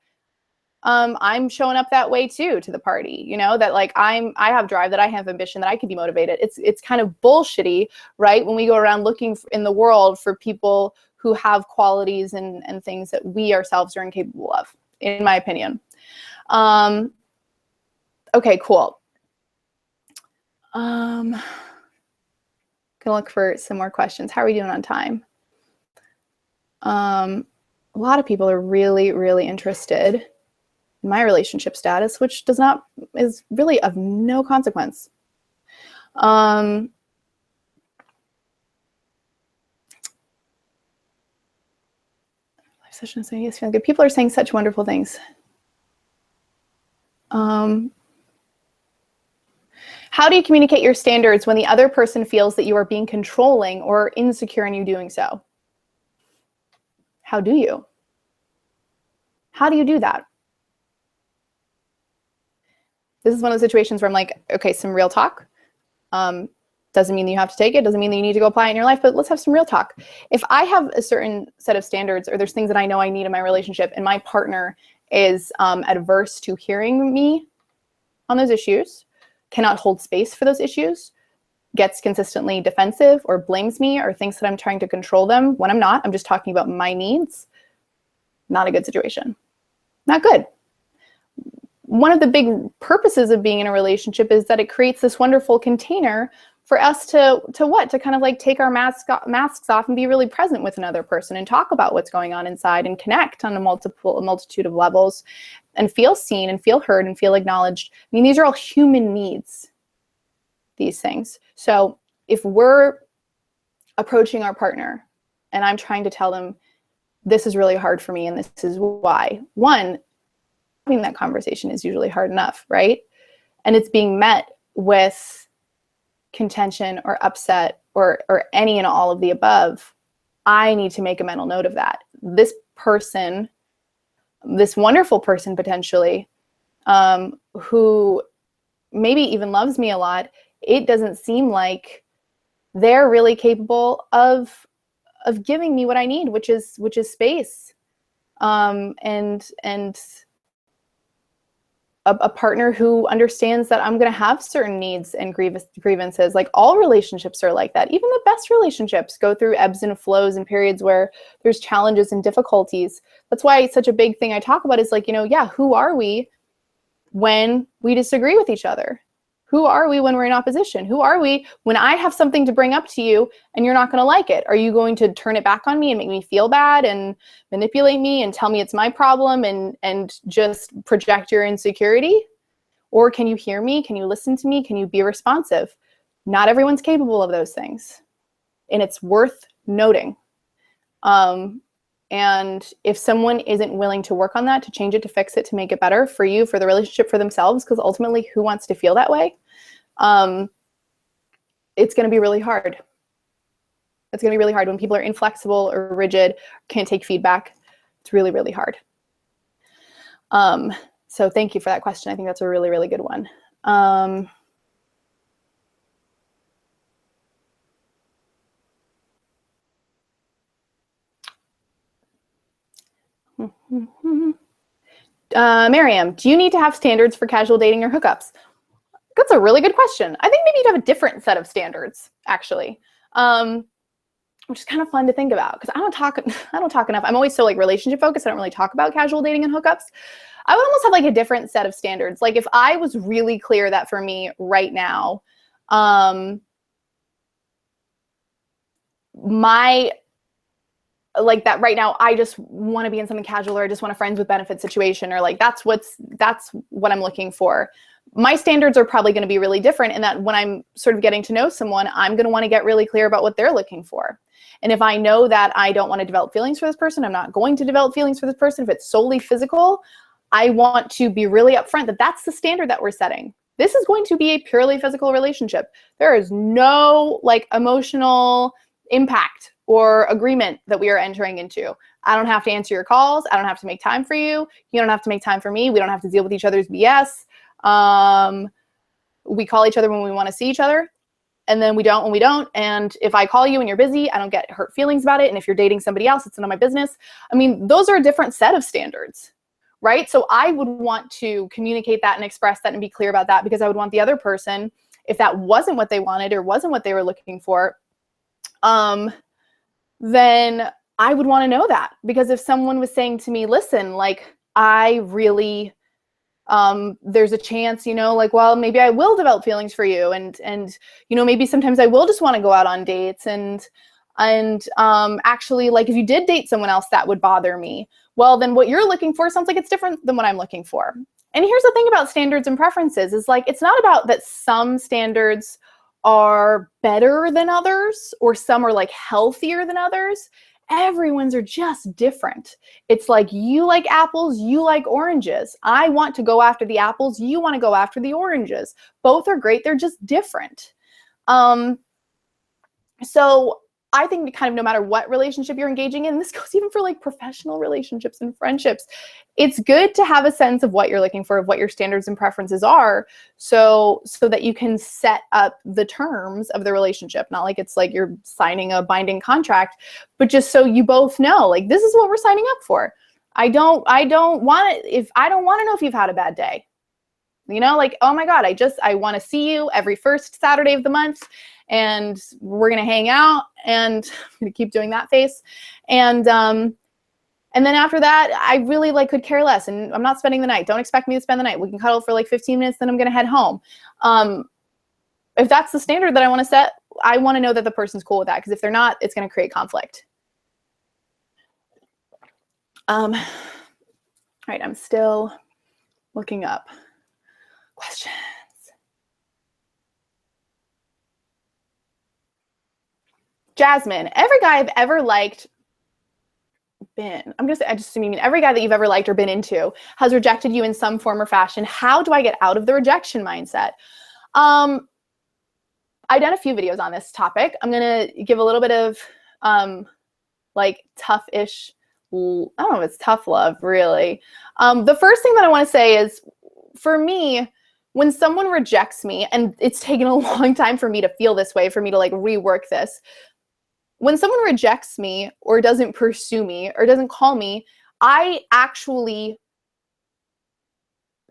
Speaker 1: I'm showing up that way too to the party, you know, that like I have drive, that I have ambition, that I can be motivated. It's kind of bullshitty, right? When we go around looking in the world for people who have qualities and things that we ourselves are incapable of, in my opinion. Okay, cool. Gonna look for some more questions. How are we doing on time? A lot of people are really, really interested in my relationship status, which is really of no consequence. Session is saying yes, feeling good. People are saying such wonderful things. How do you communicate your standards when the other person feels that you are being controlling or insecure in you doing so? How do you? How do you do that? This is one of the situations where I'm like, okay, some real talk. Doesn't mean that you have to take it. Doesn't mean that you need to go apply it in your life, but let's have some real talk. If I have a certain set of standards, or there's things that I know I need in my relationship, and my partner is adverse to hearing me on those issues, cannot hold space for those issues, gets consistently defensive or blames me or thinks that I'm trying to control them when I'm not, I'm just talking about my needs, not a good situation. Not good. One of the big purposes of being in a relationship is that it creates this wonderful container for us to kind of like take our masks off and be really present with another person and talk about what's going on inside and connect on a multitude of levels and feel seen and feel heard and feel acknowledged. I mean, these are all human needs, these things. So if we're approaching our partner and I'm trying to tell them, this is really hard for me and this is why, one, having that conversation is usually hard enough, right? And it's being met with contention or upset or any and all of the above, I need to make a mental note of that. This person, this wonderful person potentially, who maybe even loves me a lot, it doesn't seem like they're really capable of giving me what I need, which is space, and a partner who understands that I'm going to have certain needs and grievances. Like all relationships are like that. Even the best relationships go through ebbs and flows and periods where there's challenges and difficulties. That's why it's such a big thing I talk about is like, you know, yeah, who are we when we disagree with each other? Who are we when we're in opposition? Who are we when I have something to bring up to you and you're not going to like it? Are you going to turn it back on me and make me feel bad and manipulate me and tell me it's my problem and just project your insecurity? Or can you hear me? Can you listen to me? Can you be responsive? Not everyone's capable of those things. And it's worth noting. And if someone isn't willing to work on that, to change it, to fix it, to make it better for you, for the relationship, for themselves, because ultimately who wants to feel that way? It's going to be really hard. It's going to be really hard when people are inflexible or rigid, can't take feedback. It's really, really hard. So thank you for that question. I think that's a really, really good one. Miriam, do you need to have standards for casual dating or hookups? That's a really good question. I think maybe you'd have a different set of standards, actually, which is kind of fun to think about because I don't talk enough. I'm always so like relationship focused. I don't really talk about casual dating and hookups. I would almost have like a different set of standards. Like if I was really clear that for me right now, like that right now, I just want to be in something casual, or I just want a friends with benefits situation, or like that's what I'm looking for. My standards are probably going to be really different in that when I'm sort of getting to know someone, I'm going to want to get really clear about what they're looking for. And if I know that I don't want to develop feelings for this person, I'm not going to develop feelings for this person. If it's solely physical, I want to be really upfront that that's the standard that we're setting. This is going to be a purely physical relationship. There is no like emotional impact or agreement that we are entering into. I don't have to answer your calls. I don't have to make time for you. You don't have to make time for me. We don't have to deal with each other's BS. We call each other when we want to see each other, and then we don't when we don't. And if I call you and you're busy, I don't get hurt feelings about it. And if you're dating somebody else, it's none of my business. I mean, those are a different set of standards, right? So I would want to communicate that and express that and be clear about that, because I would want the other person, if that wasn't what they wanted or wasn't what they were looking for, then I would want to know that. Because if someone was saying to me, listen, like, I really, there's a chance, you know, like, well, maybe I will develop feelings for you. And, you know, maybe sometimes I will just want to go out on dates. And actually, like, if you did date someone else, that would bother me. Well, then what you're looking for sounds like it's different than what I'm looking for. And here's the thing about standards and preferences is, like, it's not about that some standards are better than others or some are like healthier than others. Everyone's are just different. It's like, you like apples, you like oranges. I want to go after the apples, you want to go after the oranges. Both are great, they're just different. So I think kind of no matter what relationship you're engaging in, this goes even for like professional relationships and friendships, it's good to have a sense of what you're looking for, of what your standards and preferences are, so that you can set up the terms of the relationship. Not like it's like you're signing a binding contract, but just so you both know, like, this is what we're signing up for. I don't want to know if you've had a bad day. You know, like, oh my God, I want to see you every first Saturday of the month, and we're going to hang out, and I'm going to keep doing that face. And then after that, I really like could care less, and I'm not spending the night. Don't expect me to spend the night. We can cuddle for like 15 minutes, then I'm going to head home. If that's the standard that I want to set, I want to know that the person's cool with that, because if they're not, it's going to create conflict. All right, I'm still looking up questions. Jasmine, every guy I've ever liked, I just mean every guy that you've ever liked or been into has rejected you in some form or fashion. How do I get out of the rejection mindset? I've done a few videos on this topic. I'm going to give a little bit of like tough-ish, I don't know if it's tough love, really. The first thing that I want to say is, for me, when someone rejects me, and it's taken a long time for me to feel this way, for me to like rework this, when someone rejects me or doesn't pursue me or doesn't call me, I actually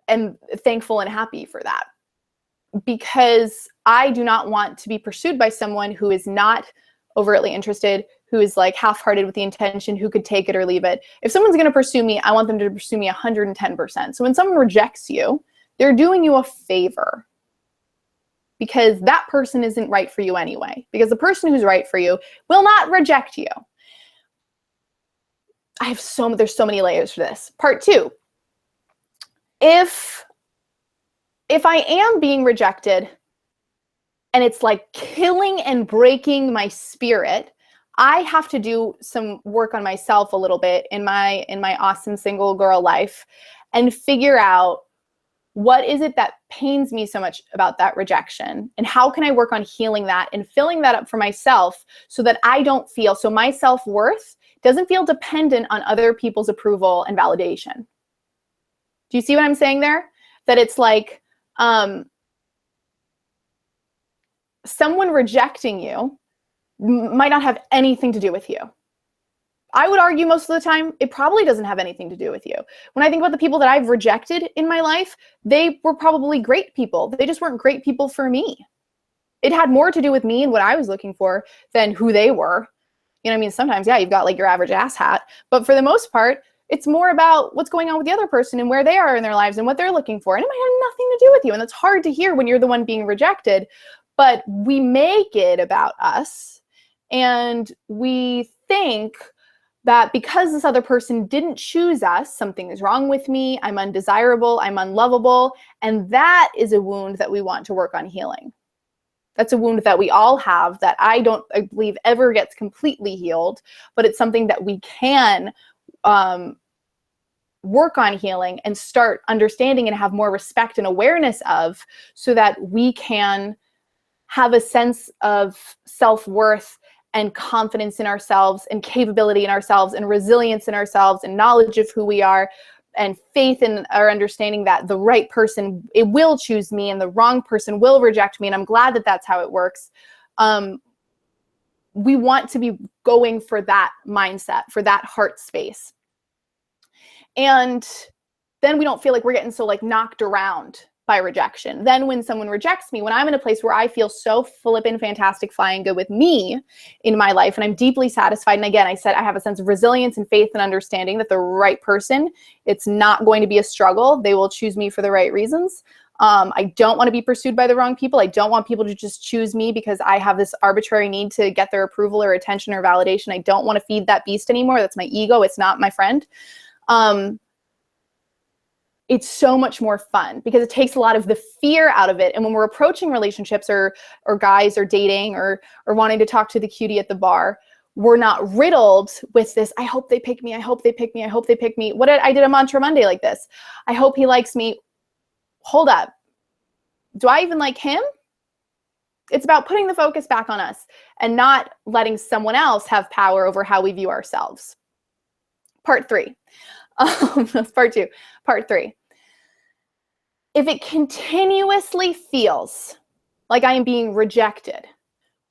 Speaker 1: am thankful and happy for that, because I do not want to be pursued by someone who is not overtly interested, who is like half-hearted with the intention, who could take it or leave it. If someone's going to pursue me, I want them to pursue me 110%. So when someone rejects you, they're doing you a favor, because that person isn't right for you anyway, because the person who's right for you will not reject you. There's so many layers to this. Part two, if I am being rejected and it's like killing and breaking my spirit, I have to do some work on myself a little bit in my awesome single girl life and figure out, what is it that pains me so much about that rejection? And how can I work on healing that and filling that up for myself, so that I don't feel, so my self-worth doesn't feel dependent on other people's approval and validation. Do you see what I'm saying there? That it's like someone rejecting you might not have anything to do with you. I would argue most of the time, it probably doesn't have anything to do with you. When I think about the people that I've rejected in my life, they were probably great people. They just weren't great people for me. It had more to do with me and what I was looking for than who they were. You know what I mean? Sometimes, yeah, you've got like your average asshat, but for the most part, it's more about what's going on with the other person and where they are in their lives and what they're looking for. And it might have nothing to do with you. And that's hard to hear when you're the one being rejected, but we make it about us, and we think that because this other person didn't choose us, something is wrong with me, I'm undesirable, I'm unlovable, and that is a wound that we want to work on healing. That's a wound that we all have that I believe ever gets completely healed, but it's something that we can work on healing and start understanding and have more respect and awareness of, so that we can have a sense of self-worth and confidence in ourselves and capability in ourselves and resilience in ourselves and knowledge of who we are and faith in our understanding that the right person, it will choose me and the wrong person will reject me. And I'm glad that that's how it works. We want to be going for that mindset, for that heart space. And then we don't feel like we're getting so like knocked around by rejection. Then when someone rejects me, when I'm in a place where I feel so flippin' fantastic, flying good with me in my life, and I'm deeply satisfied. And again, I said I have a sense of resilience and faith and understanding that the right person, it's not going to be a struggle. They will choose me for the right reasons. I don't want to be pursued by the wrong people. I don't want people to just choose me because I have this arbitrary need to get their approval or attention or validation. I don't want to feed that beast anymore. That's my ego. It's not my friend. It's so much more fun because it takes a lot of the fear out of it. And when we're approaching relationships or guys or dating or wanting to talk to the cutie at the bar, we're not riddled with this, I hope they pick me, I hope they pick me, I hope they pick me. I did a mantra Monday like this. I hope he likes me. Hold up. Do I even like him? It's about putting the focus back on us and not letting someone else have power over how we view ourselves. Part 3. That's part 2. Part 3. If it continuously feels like I am being rejected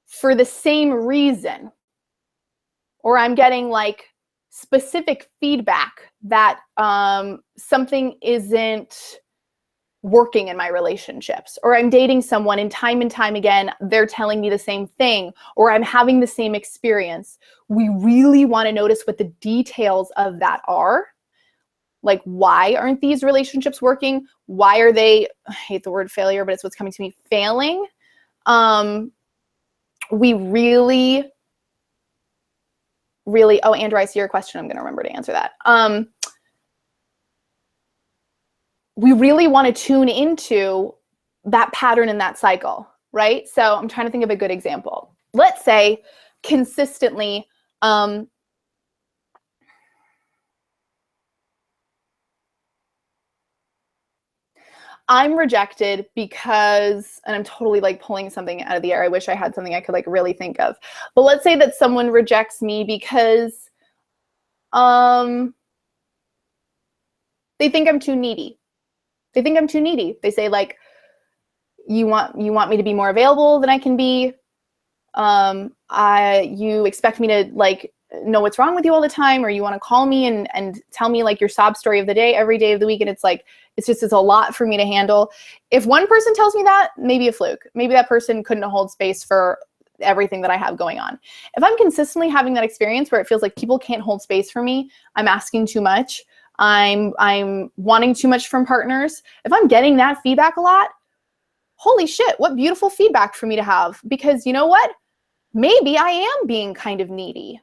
Speaker 1: for the same reason, or I'm getting like specific feedback that something isn't working in my relationships, or I'm dating someone and time again, they're telling me the same thing, or I'm having the same experience, we really want to notice what the details of that are. Like, why aren't these relationships working? Why are they, I hate the word failure, but it's what's coming to me, failing? We really, oh, Andrew, I see your question. I'm going to remember to answer that. We really want to tune into that pattern in that cycle, right? So I'm trying to think of a good example. Let's say consistently, I'm rejected because, and I'm totally like pulling something out of the air. I wish I had something I could like really think of. But let's say that someone rejects me because they think I'm too needy. They think I'm too needy. They say like, you want me to be more available than I can be. You expect me to like know what's wrong with you all the time, or you want to call me and tell me like your sob story of the day every day of the week. And it's like, it's a lot for me to handle. If one person tells me that, maybe a fluke. Maybe that person couldn't hold space for everything that I have going on. If I'm consistently having that experience where it feels like people can't hold space for me, I'm asking too much, I'm wanting too much from partners. If I'm getting that feedback a lot, holy shit, what beautiful feedback for me to have. Because you know what? Maybe I am being kind of needy.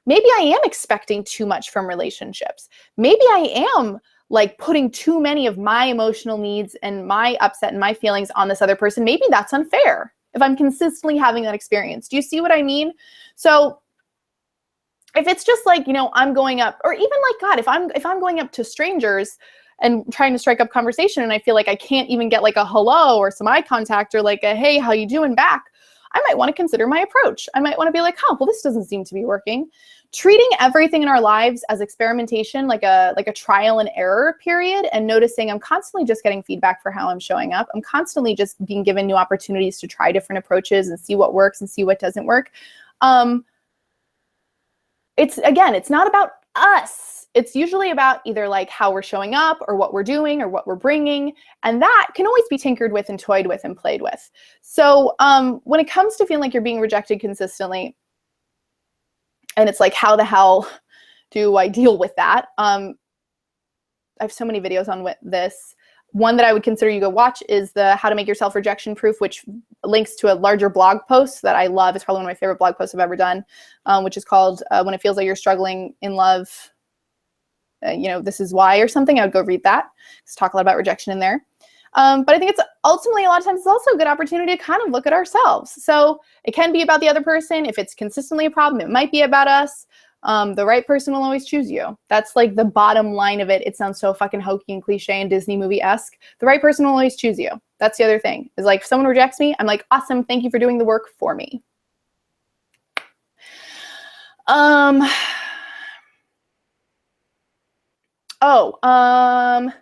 Speaker 1: Maybe I am expecting too much from relationships. Maybe I am like putting too many of my emotional needs and my upset and my feelings on this other person. Maybe that's unfair if I'm consistently having that experience. Do you see what I mean? So if it's just like, you know, I'm going up, or even like, God, if I'm going up to strangers and trying to strike up conversation and I feel like I can't even get like a hello or some eye contact or like a, hey, how you doing back? I might want to consider my approach. I might want to be like, oh, well, this doesn't seem to be working. Treating everything in our lives as experimentation, like a trial and error period, and noticing I'm constantly just getting feedback for how I'm showing up. I'm constantly just being given new opportunities to try different approaches and see what works and see what doesn't work. It's not about us. It's usually about either like how we're showing up or what we're doing or what we're bringing. And that can always be tinkered with and toyed with and played with. So when it comes to feeling like you're being rejected consistently, and it's like, how the hell do I deal with that? I have so many videos on this. One that I would consider you go watch is the How to Make Yourself Rejection Proof, which links to a larger blog post that I love. It's probably one of my favorite blog posts I've ever done, which is called When It Feels Like You're Struggling in Love, this is why, or something. I would go read that. Just talk a lot about rejection in there. But I think it's ultimately, a lot of times, it's also a good opportunity to kind of look at ourselves. So it can be about the other person. If it's consistently a problem, it might be about us. The right person will always choose you. That's like the bottom line of it. It sounds so fucking hokey and cliche and Disney movie-esque. The right person will always choose you. That's the other thing. Is like, if someone rejects me, I'm like, awesome, thank you for doing the work for me. Um, God,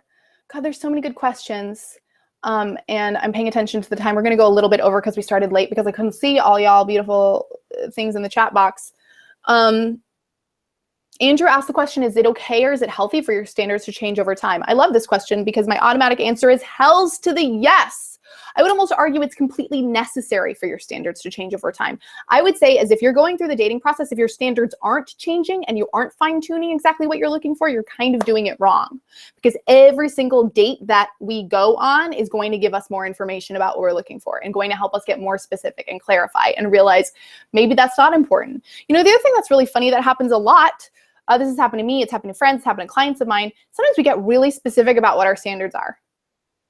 Speaker 1: there's so many good questions. And I'm paying attention to the time. We're going to go a little bit over because we started late because I couldn't see all y'all beautiful things in the chat box. Andrew asked the question, is it okay or is it healthy for your standards to change over time? I love this question because my automatic answer is hells to the yes. I would almost argue it's completely necessary for your standards to change over time. I would say as if you're going through the dating process, if your standards aren't changing and you aren't fine-tuning exactly what you're looking for, you're kind of doing it wrong. Because every single date that we go on is going to give us more information about what we're looking for and going to help us get more specific and clarify and realize maybe that's not important. You know, the other thing that's really funny that happens a lot, this has happened to me, it's happened to friends, it's happened to clients of mine. Sometimes we get really specific about what our standards are,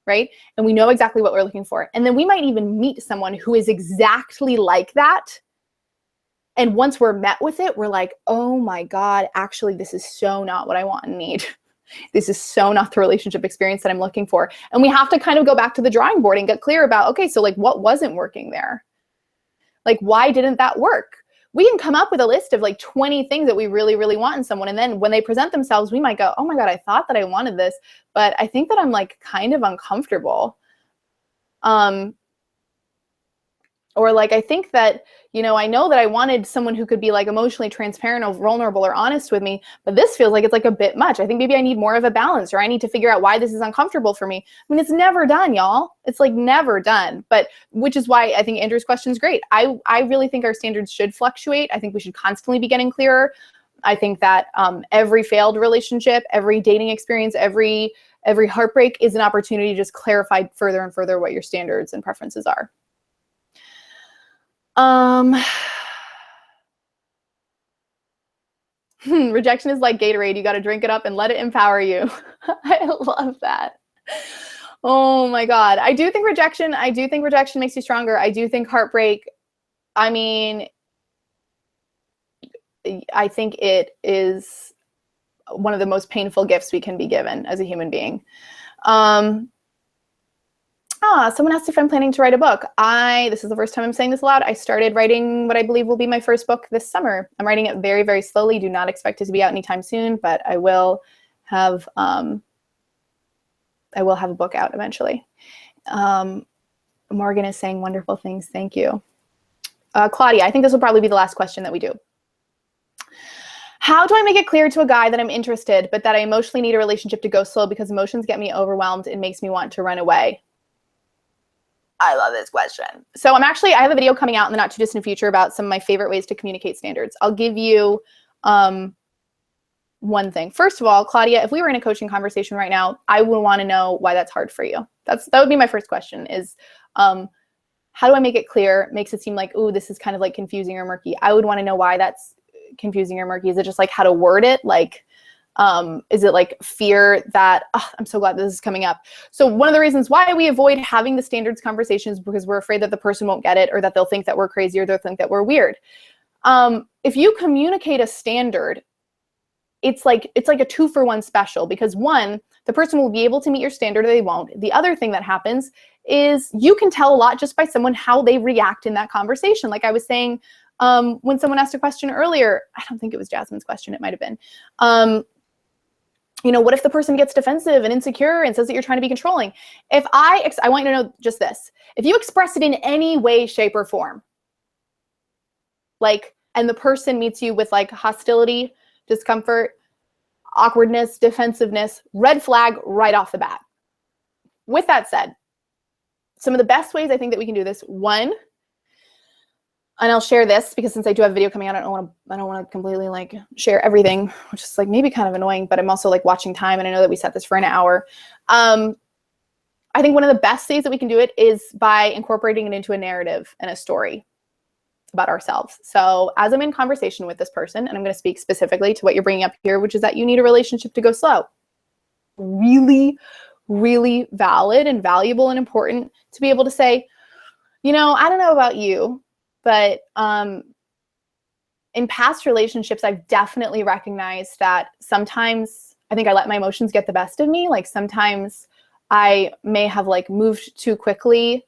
Speaker 1: right? And we know exactly what we're looking for. And then we might even meet someone who is exactly like that. And once we're met with it, we're like, oh my God, actually, this is so not what I want and need. This is so not the relationship experience that I'm looking for. And we have to kind of go back to the drawing board and get clear about, okay, so like what wasn't working there? Like, why didn't that work? We can come up with a list of like 20 things that we really, really want in someone. And then when they present themselves, we might go, oh my God, I thought that I wanted this, but I think that I'm like kind of uncomfortable. Or like, I think that, you know, I know that I wanted someone who could be like emotionally transparent or vulnerable or honest with me, but this feels like it's like a bit much. I think maybe I need more of a balance, or I need to figure out why this is uncomfortable for me. I mean, it's never done, y'all. It's like never done, but which is why I think Andrew's question is great. I really think our standards should fluctuate. I think we should constantly be getting clearer. I think that every failed relationship, every dating experience, every heartbreak is an opportunity to just clarify further and further what your standards and preferences are. Rejection is like Gatorade. You got to drink it up and let it empower you. I love that. Oh my God. I do think rejection makes you stronger. I do think heartbreak, I mean, I think it is one of the most painful gifts we can be given as a human being. Someone asked if I'm planning to write a book. This is the first time I'm saying this aloud. I started writing what I believe will be my first book this summer. I'm writing it very, very slowly. Do not expect it to be out anytime soon, but I will have a book out eventually. Morgan is saying wonderful things. Thank you. Claudia, I think this will probably be the last question that we do. How do I make it clear to a guy that I'm interested, but that I emotionally need a relationship to go slow because emotions get me overwhelmed and makes me want to run away? I love this question. So I have a video coming out in the not too distant future about some of my favorite ways to communicate standards. I'll give you one thing. First of all, Claudia, if we were in a coaching conversation right now, I would want to know why that's hard for you. That would be my first question is, how do I make it clear? Makes it seem like, ooh, this is kind of like confusing or murky. I would want to know why that's confusing or murky. Is it just like how to word it? Like, is it like fear that, I'm so glad this is coming up. So one of the reasons why we avoid having the standards conversations is because we're afraid that the person won't get it, or that they'll think that we're crazy, or they'll think that we're weird. If you communicate a standard, it's like a 2-for-1 special, because one, the person will be able to meet your standard or they won't. The other thing that happens is you can tell a lot just by someone how they react in that conversation. Like I was saying, when someone asked a question earlier, I don't think it was Jasmine's question, it might have been, you know, what if the person gets defensive and insecure and says that you're trying to be controlling? I want you to know just this. If you express it in any way, shape, or form, like, and the person meets you with like hostility, discomfort, awkwardness, defensiveness, red flag right off the bat. With that said, some of the best ways I think that we can do this, one, and I'll share this because since I do have a video coming out, I don't want to completely like share everything, which is like maybe kind of annoying, but I'm also like watching time and I know that we set this for an hour. I think one of the best ways that we can do it is by incorporating it into a narrative and a story about ourselves. So as I'm in conversation with this person, and I'm going to speak specifically to what you're bringing up here, which is that you need a relationship to go slow. Really, really valid and valuable and important to be able to say, you know, I don't know about you, but in past relationships, I've definitely recognized that sometimes I think I let my emotions get the best of me. Like sometimes I may have like moved too quickly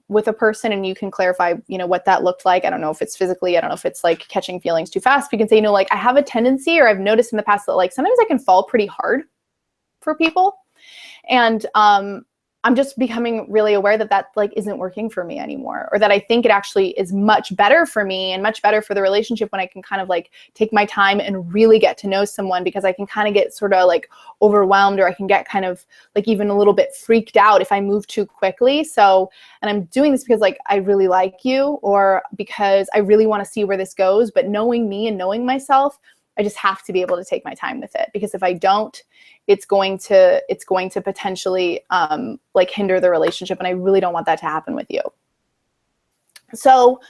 Speaker 1: with a person, and you can clarify, what that looked like. I don't know if it's physically, I don't know if it's like catching feelings too fast. You can say, like, I have a tendency, or I've noticed in the past that like sometimes I can fall pretty hard for people. And I'm just becoming really aware that that like isn't working for me anymore, or that I think it actually is much better for me and much better for the relationship when I can kind of like take my time and really get to know someone, because I can kind of get sort of like overwhelmed, or I can get kind of like even a little bit freaked out if I move too quickly. So, and I'm doing this because like I really like you, or because I really want to see where this goes. But knowing me and knowing myself, I just have to be able to take my time with it, because if I don't, it's going to potentially like hinder the relationship, and I really don't want that to happen with you. So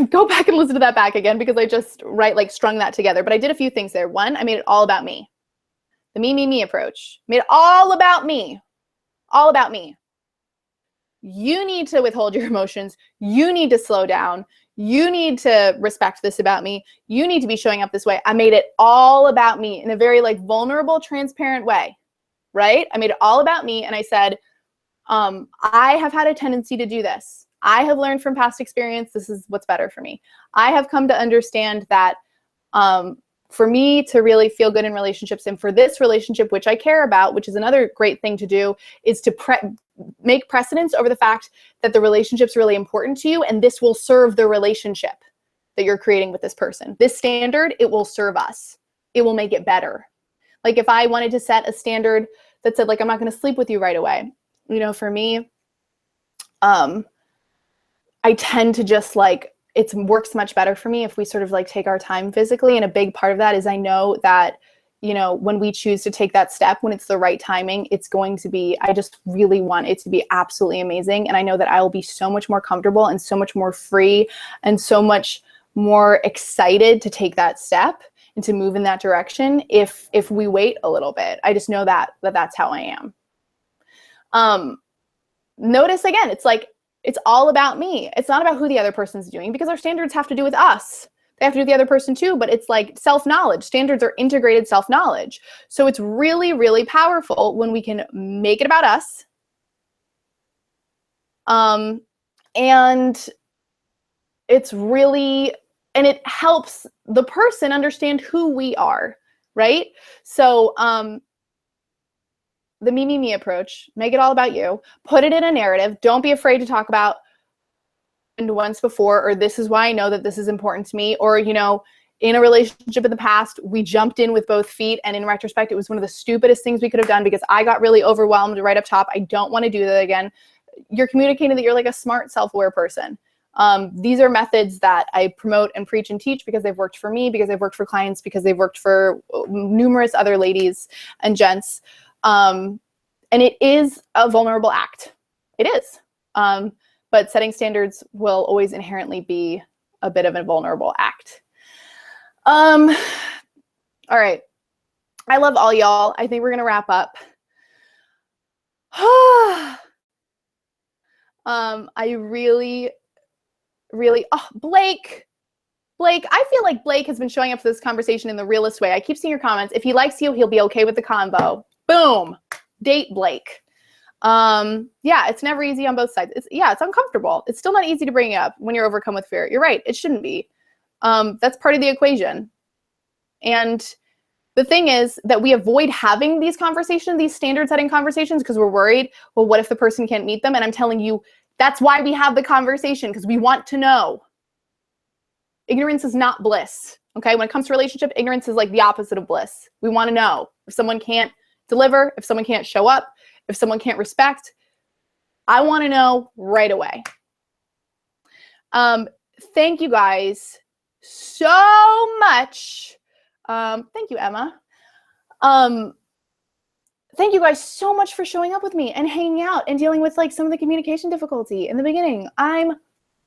Speaker 1: go back and listen to that back again, because I just strung that together. But I did a few things there. One, I made it all about me. The me approach. Made it all about me. All about me. You need to withhold your emotions. You need to slow down. You need to respect this about me. You need to be showing up this way. I made it all about me in a very like vulnerable, transparent way, right? I made it all about me. And I said, I have had a tendency to do this. I have learned from past experience, this is what's better for me. I have come to understand that for me to really feel good in relationships, and for this relationship, which I care about, which is another great thing to do, is to make precedence over the fact that the relationship's really important to you, and this will serve the relationship that you're creating with this person. This standard, it will serve us. It will make it better. Like if I wanted to set a standard that said like, I'm not going to sleep with you right away. For me, I tend to just like, it works much better for me if we sort of like take our time physically. And a big part of that is I know that, when we choose to take that step, when it's the right timing, it's going to be, I just really want it to be absolutely amazing. And I know that I will be so much more comfortable and so much more free and so much more excited to take that step and to move in that direction if we wait a little bit. I just know that that's how I am. Notice again, it's like, it's all about me. It's not about who the other person's doing, because our standards have to do with us. They have to do with the other person too, but it's like self-knowledge. Standards are integrated self-knowledge. So it's really, really powerful when we can make it about us. And it's really, and it helps the person understand who we are, right? So the me approach, make it all about you. Put it in a narrative. Don't be afraid to talk about once before, or this is why I know that this is important to me, or in a relationship in the past we jumped in with both feet, and in retrospect it was one of the stupidest things we could have done because I got really overwhelmed right up top. I don't want to do that again. You're communicating that you're like a smart, self-aware person. These are methods that I promote and preach and teach because they've worked for me, because they've worked for clients, because they've worked for numerous other ladies and gents. And it is a vulnerable act. It is. But setting standards will always inherently be a bit of a vulnerable act. All right. I love all y'all. I think we're going to wrap up. I really, Blake, I feel like Blake has been showing up for this conversation in the realest way. I keep seeing your comments. If he likes you, he'll be okay with the combo. Boom. Date Blake. Yeah, it's never easy on both sides. It's uncomfortable. It's still not easy to bring it up when you're overcome with fear. You're right. It shouldn't be. That's part of the equation. And the thing is that we avoid having these conversations, these standard setting conversations, because we're worried, well, what if the person can't meet them? And I'm telling you, that's why we have the conversation, because we want to know. Ignorance is not bliss. Okay. When it comes to relationship, ignorance is like the opposite of bliss. We want to know if someone can't deliver, if someone can't show up, if someone can't respect. I want to know right away. Thank you guys so much. Thank you, Emma. Thank you guys so much for showing up with me and hanging out and dealing with like some of the communication difficulty in the beginning. I'm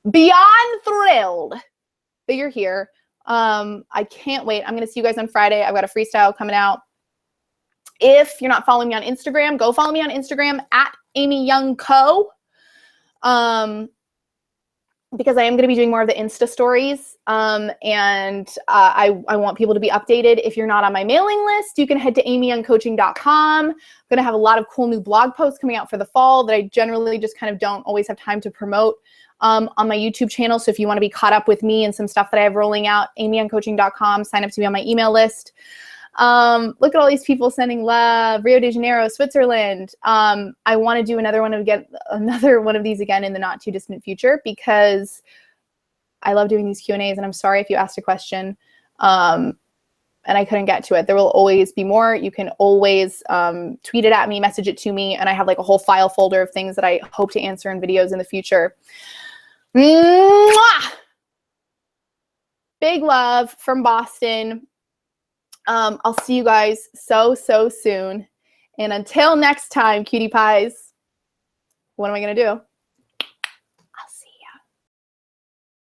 Speaker 1: beyond thrilled that you're here. I can't wait. I'm going to see you guys on Friday. I've got a freestyle coming out. If you're not following me on Instagram, go follow me on Instagram at Amy Young Co. because I am going to be doing more of the Insta stories, and I want people to be updated. If you're not on my mailing list, you can head to amyyoungcoaching.com. I'm going to have a lot of cool new blog posts coming out for the fall that I generally just kind of don't always have time to promote on my YouTube channel. So if you want to be caught up with me and some stuff that I have rolling out, amyyoungcoaching.com, sign up to be on my email list. Look at all these people sending love. Rio de Janeiro, Switzerland. I want to do another one of these again in the not too distant future, because I love doing these Q&As, and I'm sorry if you asked a question and I couldn't get to it. There will always be more. You can always tweet it at me, message it to me, and I have like a whole file folder of things that I hope to answer in videos in the future. Mwah! Big love from Boston. I'll see you guys so soon. And until next time, cutie pies, what am I going to do?